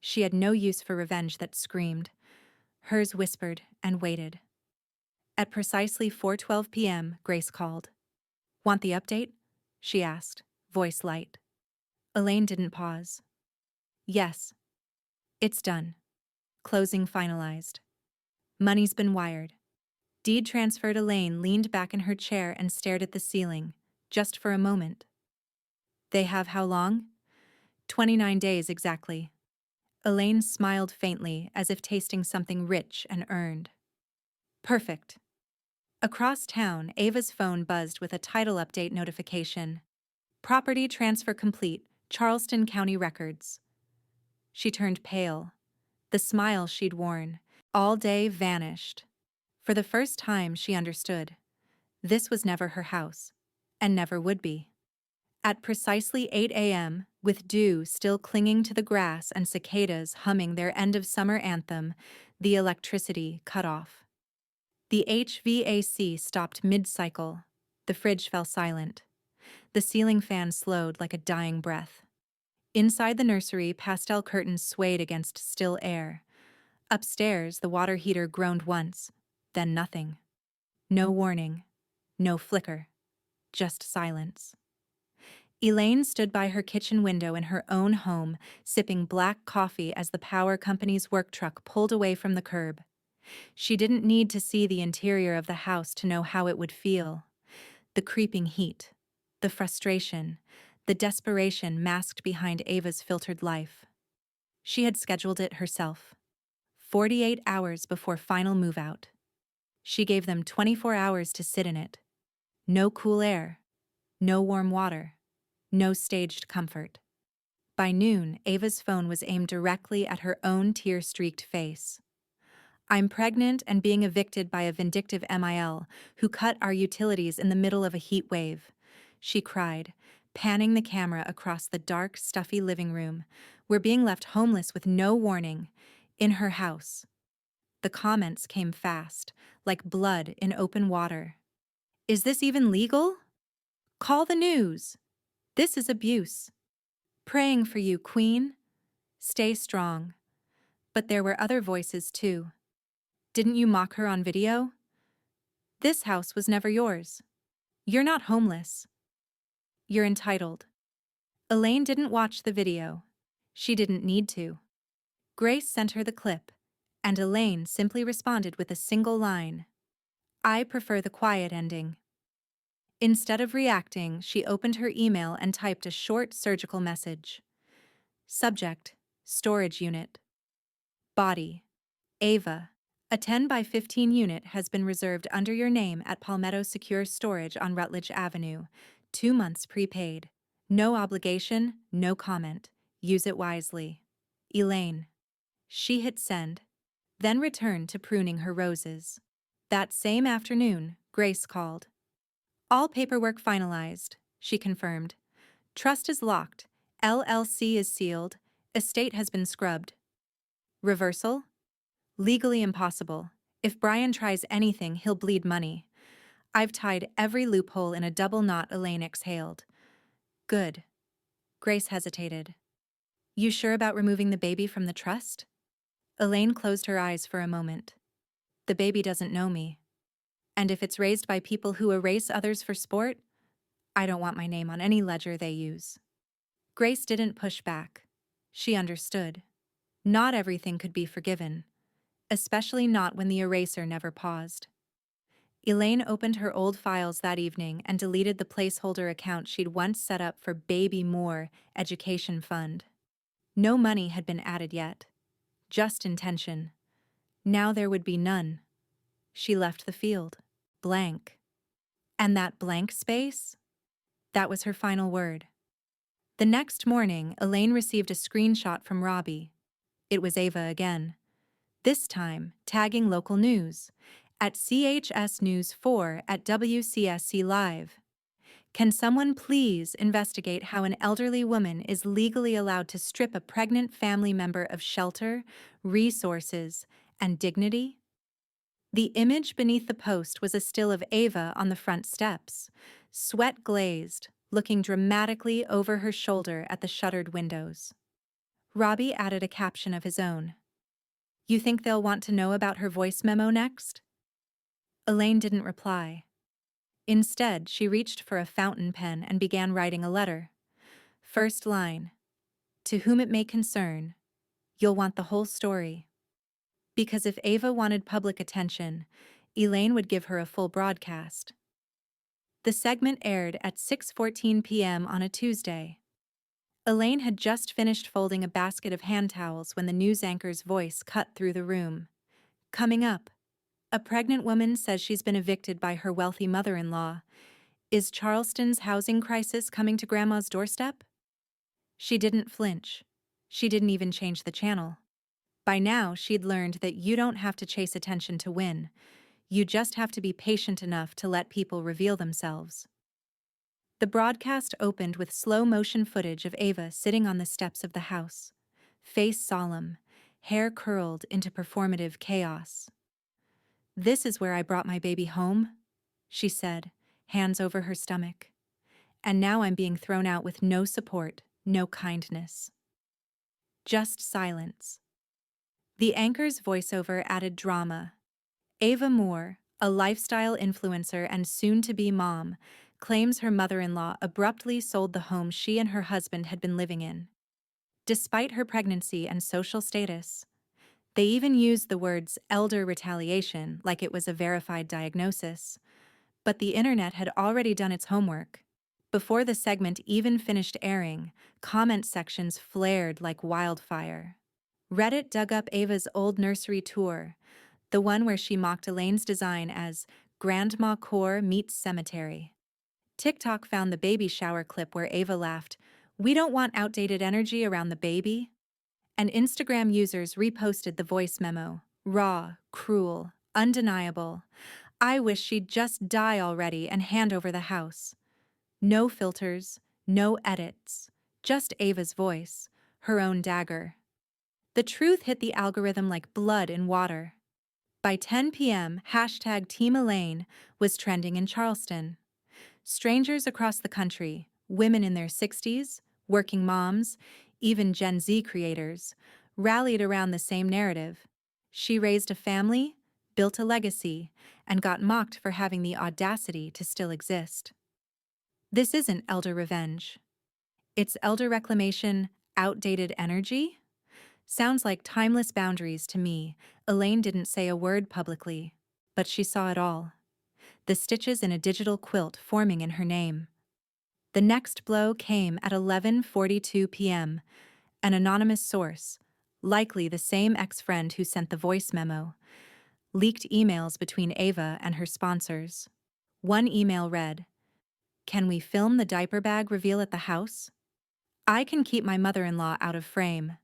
She had no use for revenge that screamed. Hers whispered and waited. At precisely 4:12 p.m., Grace called. "Want the update?" she asked, voice light. Elaine didn't pause. "Yes. It's done. Closing finalized. Money's been wired." Deed transferred. Elaine leaned back in her chair and stared at the ceiling, just for a moment. "They have how long?" 29 days exactly." Elaine smiled faintly, as if tasting something rich and earned. "Perfect." Across town, Ava's phone buzzed with a title update notification. "Property transfer complete, Charleston County Records." She turned pale. The smile she'd worn all day vanished. For the first time, she understood. This was never her house, and never would be. At precisely 8 a.m., with dew still clinging to the grass and cicadas humming their end-of-summer anthem, the electricity cut off. The HVAC stopped mid-cycle. The fridge fell silent. The ceiling fan slowed like a dying breath. Inside the nursery, pastel curtains swayed against still air. Upstairs, the water heater groaned once, then nothing. No warning, no flicker, just silence. Elaine stood by her kitchen window in her own home, sipping black coffee as the power company's work truck pulled away from the curb. She didn't need to see the interior of the house to know how it would feel. The creeping heat, the frustration, the desperation masked behind Ava's filtered life. She had scheduled it herself. 48 hours before final move-out. She gave them 24 hours to sit in it. No cool air, no warm water, no staged comfort. By noon, Ava's phone was aimed directly at her own tear-streaked face. "I'm pregnant and being evicted by a vindictive MIL who cut our utilities in the middle of a heat wave," she cried, panning the camera across the dark, stuffy living room. "We're being left homeless with no warning, in her house." The comments came fast, like blood in open water. "Is this even legal? Call the news. This is abuse. Praying for you, Queen. Stay strong." But there were other voices too. "Didn't you mock her on video? This house was never yours. You're not homeless. You're entitled." Elaine didn't watch the video. She didn't need to. Grace sent her the clip, and Elaine simply responded with a single line. "I prefer the quiet ending." Instead of reacting, she opened her email and typed a short surgical message. Subject: Storage Unit. Body: Ava. A 10 by 15 unit has been reserved under your name at Palmetto Secure Storage on Rutledge Avenue. 2 months prepaid. No obligation, no comment. Use it wisely. Elaine. She hit send, then returned to pruning her roses. That same afternoon, Grace called. "All paperwork finalized," she confirmed. "Trust is locked. LLC is sealed. Estate has been scrubbed." Reversal? Legally impossible. If Brian tries anything, he'll bleed money. I've tied every loophole in a double knot, Elaine exhaled. Good. Grace hesitated. You sure about removing the baby from the trust? Elaine closed her eyes for a moment. The baby doesn't know me. And if it's raised by people who erase others for sport, I don't want my name on any ledger they use. Grace didn't push back. She understood. Not everything could be forgiven, especially not when the eraser never paused. Elaine opened her old files that evening and deleted the placeholder account she'd once set up for Baby Moore Education Fund. No money had been added yet, just intention. Now there would be none. She left the field, blank. And that blank space? That was her final word. The next morning, Elaine received a screenshot from Robbie. It was Ava again. This time, tagging local news. At CHS News 4 at WCSC Live. Can someone please investigate how an elderly woman is legally allowed to strip a pregnant family member of shelter, resources, and dignity? The image beneath the post was a still of Ava on the front steps, sweat glazed, looking dramatically over her shoulder at the shuttered windows. Robbie added a caption of his own. You think they'll want to know about her voice memo next? Elaine didn't reply. Instead, she reached for a fountain pen and began writing a letter. First line. To whom it may concern, you'll want the whole story. Because if Ava wanted public attention, Elaine would give her a full broadcast. The segment aired at 6:14 p.m. on a Tuesday. Elaine had just finished folding a basket of hand towels when the news anchor's voice cut through the room. Coming up, a pregnant woman says she's been evicted by her wealthy mother-in-law. Is Charleston's housing crisis coming to Grandma's doorstep? She didn't flinch. She didn't even change the channel. By now, she'd learned that you don't have to chase attention to win. You just have to be patient enough to let people reveal themselves. The broadcast opened with slow-motion footage of Ava sitting on the steps of the house, face solemn, hair curled into performative chaos. This is where I brought my baby home, she said, hands over her stomach. And now I'm being thrown out with no support, no kindness. Just silence. The anchor's voiceover added drama. Ava Moore, a lifestyle influencer and soon-to-be mom, claims her mother-in-law abruptly sold the home she and her husband had been living in. Despite her pregnancy and social status, they even used the words elder retaliation like it was a verified diagnosis. But the internet had already done its homework. Before the segment even finished airing, comment sections flared like wildfire. Reddit dug up Ava's old nursery tour, the one where she mocked Elaine's design as Grandma Core meets Cemetery. TikTok found the baby shower clip where Ava laughed, "We don't want outdated energy around the baby." And Instagram users reposted the voice memo, raw, cruel, undeniable. I wish she'd just die already and hand over the house. No filters, no edits, just Ava's voice, her own dagger. The truth hit the algorithm like blood in water. By 10 p.m., #Team Elaine was trending in Charleston. Strangers across the country, women in their 60s, working moms, even Gen Z creators, rallied around the same narrative. She raised a family, built a legacy, and got mocked for having the audacity to still exist. This isn't elder revenge. It's elder reclamation, outdated energy? Sounds like timeless boundaries to me. Elaine didn't say a word publicly, but she saw it all. The stitches in a digital quilt forming in her name. The next blow came at 11:42 p.m. An anonymous source, likely the same ex-friend who sent the voice memo, leaked emails between Ava and her sponsors. One email read, "Can we film the diaper bag reveal at the house? I can keep my mother-in-law out of frame.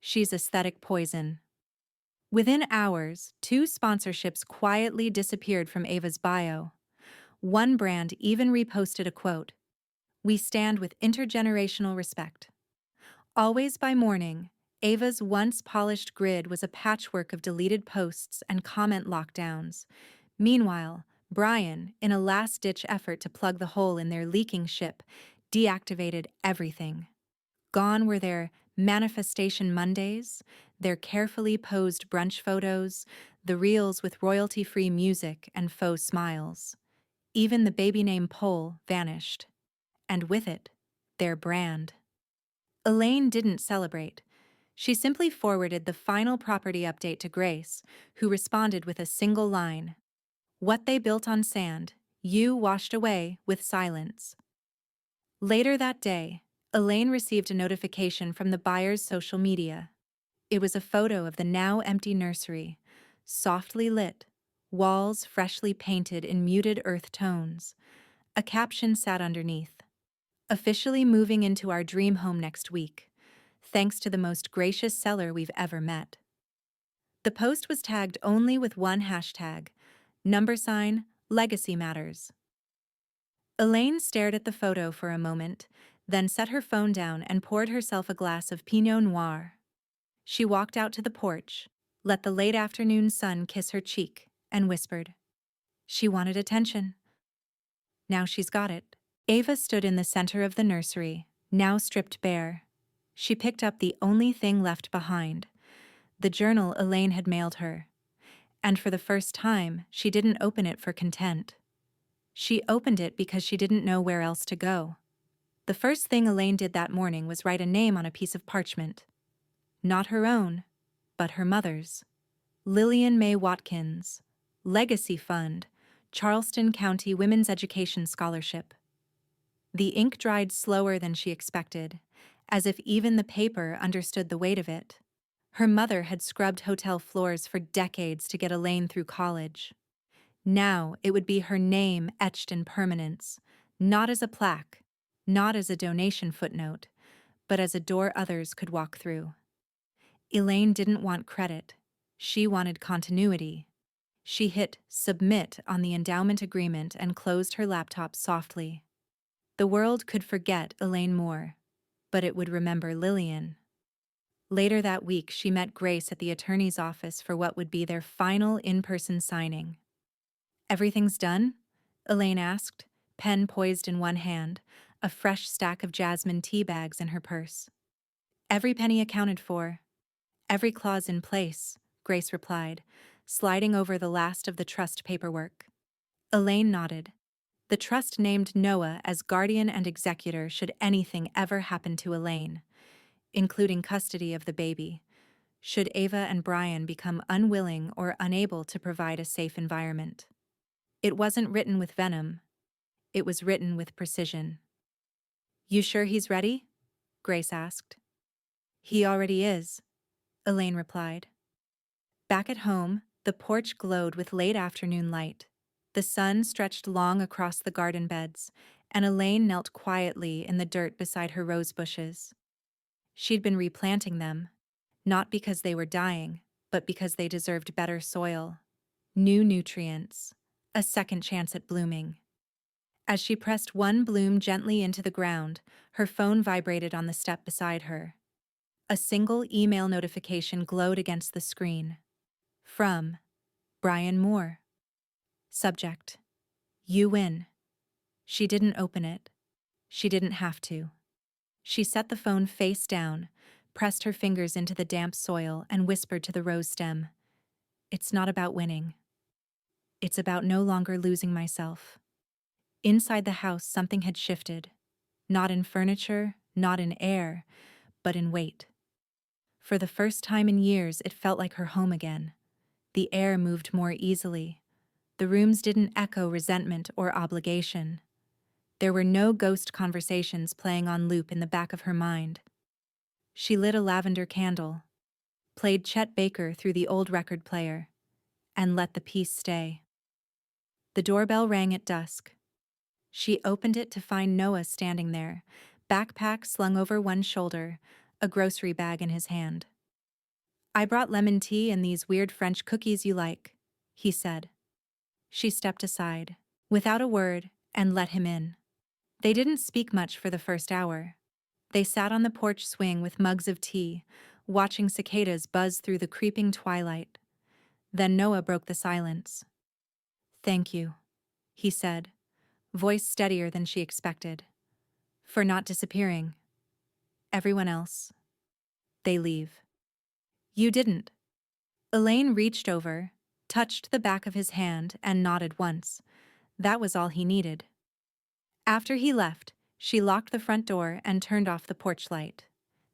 She's aesthetic poison." Within hours, 2 sponsorships quietly disappeared from Ava's bio. One brand even reposted a quote, "We stand with intergenerational respect." Always by morning, Ava's once polished grid was a patchwork of deleted posts and comment lockdowns. Meanwhile, Brian, in a last-ditch effort to plug the hole in their leaking ship, deactivated everything. Gone were their Manifestation Mondays, their carefully posed brunch photos, the reels with royalty-free music and faux smiles. Even the baby name poll vanished. And with it, their brand. Elaine didn't celebrate. She simply forwarded the final property update to Grace, who responded with a single line. What they built on sand, you washed away with silence. Later that day, Elaine received a notification from the buyer's social media. It was a photo of the now empty nursery, softly lit, walls freshly painted in muted earth tones. A caption sat underneath. Officially moving into our dream home next week, thanks to the most gracious seller we've ever met. The post was tagged only with one hashtag, #Legacy Matters. Elaine stared at the photo for a moment, then set her phone down and poured herself a glass of Pinot Noir. She walked out to the porch, let the late afternoon sun kiss her cheek, and whispered. She wanted attention. Now she's got it. Ava stood in the center of the nursery, now stripped bare. She picked up the only thing left behind, the journal Elaine had mailed her. And for the first time, she didn't open it for content. She opened it because she didn't know where else to go. The first thing Elaine did that morning was write a name on a piece of parchment. Not her own, but her mother's. Lillian May Watkins, Legacy Fund, Charleston County Women's Education Scholarship. The ink dried slower than she expected, as if even the paper understood the weight of it. Her mother had scrubbed hotel floors for decades to get Elaine through college. Now it would be her name etched in permanence, not as a plaque, not as a donation footnote, but as a door others could walk through. Elaine didn't want credit. She wanted continuity. She hit submit on the endowment agreement and closed her laptop softly. The world could forget Elaine Moore, but it would remember Lillian. Later that week, she met Grace at the attorney's office for what would be their final in-person signing. Everything's done? Elaine asked, pen poised in one hand, a fresh stack of jasmine tea bags in her purse. Every penny accounted for. Every clause in place, Grace replied, sliding over the last of the trust paperwork. Elaine nodded. The trust named Noah as guardian and executor should anything ever happen to Elaine, including custody of the baby, should Ava and Brian become unwilling or unable to provide a safe environment. It wasn't written with venom. It was written with precision. You sure he's ready? Grace asked. He already is, Elaine replied. Back at home, the porch glowed with late afternoon light. The sun stretched long across the garden beds, and Elaine knelt quietly in the dirt beside her rose bushes. She'd been replanting them, not because they were dying, but because they deserved better soil, new nutrients, a second chance at blooming. As she pressed one bloom gently into the ground, her phone vibrated on the step beside her. A single email notification glowed against the screen. From Brian Moore. Subject: You win. She didn't open it. She didn't have to. She set the phone face down, pressed her fingers into the damp soil, and whispered to the rose stem. It's not about winning. It's about no longer losing myself. Inside the house, something had shifted. Not in furniture, not in air, but in weight. For the first time in years, it felt like her home again. The air moved more easily. The rooms didn't echo resentment or obligation. There were no ghost conversations playing on loop in the back of her mind. She lit a lavender candle, played Chet Baker through the old record player, and let the peace stay. The doorbell rang at dusk. She opened it to find Noah standing there, backpack slung over one shoulder, a grocery bag in his hand. I brought lemon tea and these weird French cookies you like, he said. She stepped aside, without a word, and let him in. They didn't speak much for the first hour. They sat on the porch swing with mugs of tea, watching cicadas buzz through the creeping twilight. Then Noah broke the silence. "Thank you," he said, voice steadier than she expected. "For not disappearing. Everyone else, they leave. You didn't." Elaine reached over, touched the back of his hand, and nodded once. That was all he needed. After he left, she locked the front door and turned off the porch light.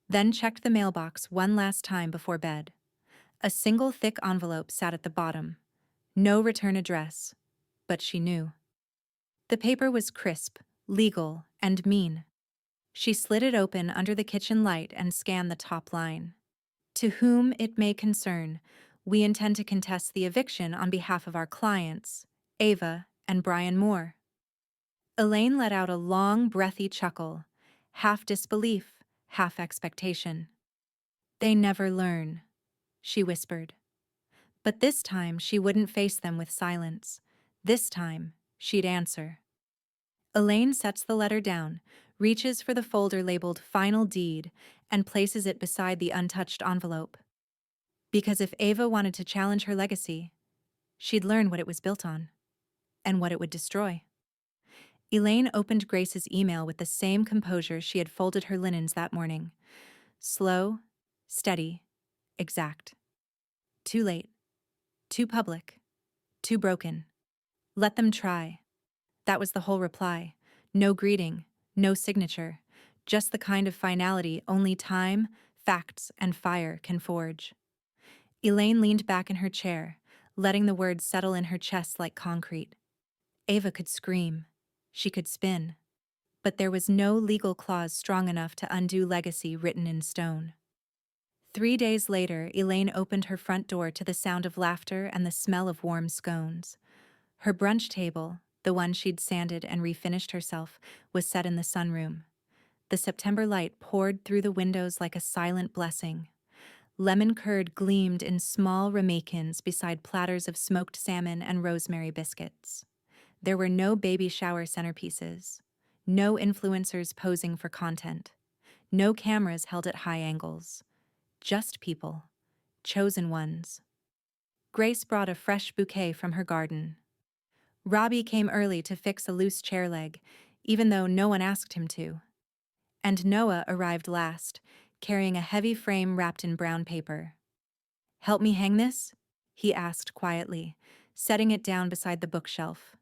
Then checked the mailbox one last time before bed. A single thick envelope sat at the bottom. No return address. But she knew. The paper was crisp, legal, and mean. She slid it open under the kitchen light and scanned the top line. "To whom it may concern, we intend to contest the eviction on behalf of our clients, Ava and Brian Moore." Elaine let out a long, breathy chuckle, half disbelief, half expectation. "They never learn," she whispered. But this time she wouldn't face them with silence. This time, she'd answer. Elaine sets the letter down, reaches for the folder labeled Final Deed, and places it beside the untouched envelope. Because if Ava wanted to challenge her legacy, she'd learn what it was built on, and what it would destroy. Elaine opened Grace's email with the same composure she had folded her linens that morning. Slow, steady, exact. Too late. Too public. Too broken. Let them try. That was the whole reply. No greeting, no signature, just the kind of finality only time, facts, and fire can forge. Elaine leaned back in her chair, letting the words settle in her chest like concrete. Ava could scream. She could spin. But there was no legal clause strong enough to undo legacy written in stone. 3 days later, Elaine opened her front door to the sound of laughter and the smell of warm scones. Her brunch table, the one she'd sanded and refinished herself, was set in the sunroom. The September light poured through the windows like a silent blessing. Lemon curd gleamed in small ramekins beside platters of smoked salmon and rosemary biscuits. There were no baby shower centerpieces, no influencers posing for content, no cameras held at high angles. Just people, chosen ones. Grace brought a fresh bouquet from her garden. Robbie came early to fix a loose chair leg, even though no one asked him to. And Noah arrived last, carrying a heavy frame wrapped in brown paper. "Help me hang this?" he asked quietly, setting it down beside the bookshelf.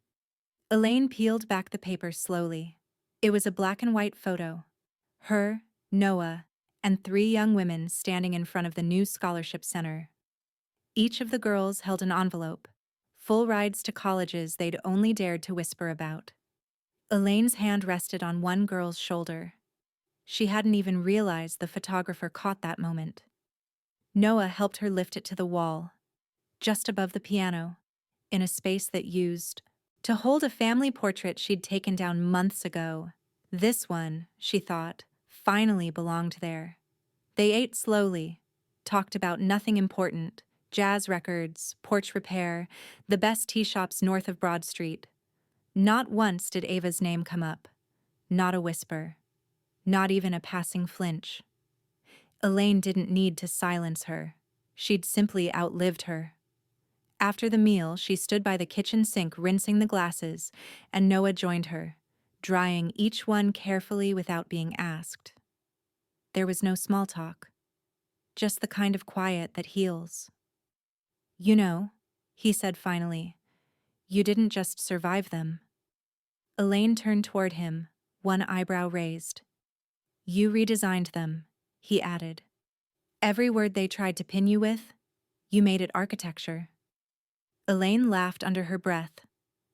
Elaine peeled back the paper slowly. It was a black and white photo. Her, Noah, and 3 young women standing in front of the new scholarship center. Each of the girls held an envelope, full rides to colleges they'd only dared to whisper about. Elaine's hand rested on one girl's shoulder. She hadn't even realized the photographer caught that moment. Noah helped her lift it to the wall, just above the piano, in a space that used to hold a family portrait she'd taken down months ago. This one, she thought, finally belonged there. They ate slowly, talked about nothing important, jazz records, porch repair, the best tea shops north of Broad Street. Not once did Ava's name come up. Not a whisper. Not even a passing flinch. Elaine didn't need to silence her. She'd simply outlived her. After the meal, she stood by the kitchen sink rinsing the glasses, and Noah joined her, drying each one carefully without being asked. There was no small talk. Just the kind of quiet that heals. "You know," he said finally, "you didn't just survive them." Elaine turned toward him, one eyebrow raised. "You redesigned them," he added. "Every word they tried to pin you with, you made it architecture." Elaine laughed under her breath,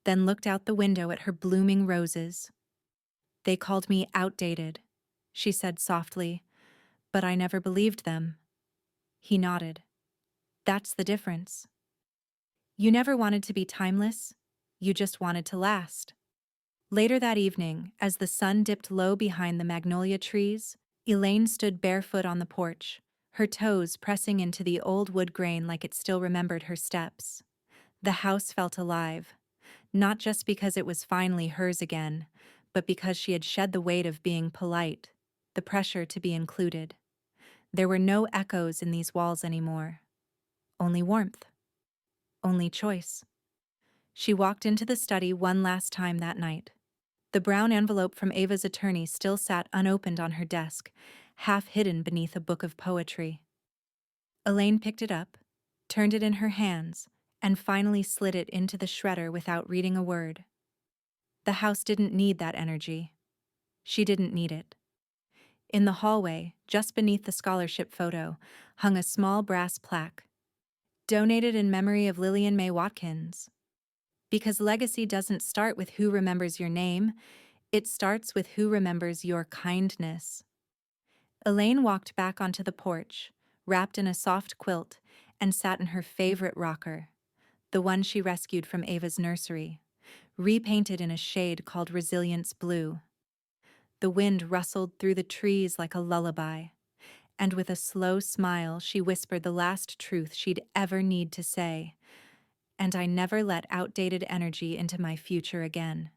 then looked out the window at her blooming roses. "They called me outdated," she said softly, "but I never believed them." He nodded. "That's the difference. You never wanted to be timeless, you just wanted to last." Later that evening, as the sun dipped low behind the magnolia trees, Elaine stood barefoot on the porch, her toes pressing into the old wood grain like it still remembered her steps. The house felt alive, not just because it was finally hers again, but because she had shed the weight of being polite, the pressure to be included. There were no echoes in these walls anymore. Only warmth. Only choice. She walked into the study one last time that night. The brown envelope from Ava's attorney still sat unopened on her desk, half hidden beneath a book of poetry. Elaine picked it up, turned it in her hands, and finally slid it into the shredder without reading a word. The house didn't need that energy. She didn't need it. In the hallway, just beneath the scholarship photo, hung a small brass plaque. Donated in memory of Lillian May Watkins. Because legacy doesn't start with who remembers your name, it starts with who remembers your kindness. Elaine walked back onto the porch, wrapped in a soft quilt, and sat in her favorite rocker, the one she rescued from Ava's nursery, repainted in a shade called Resilience Blue. The wind rustled through the trees like a lullaby, and with a slow smile she whispered the last truth she'd ever need to say, "And I never let outdated energy into my future again."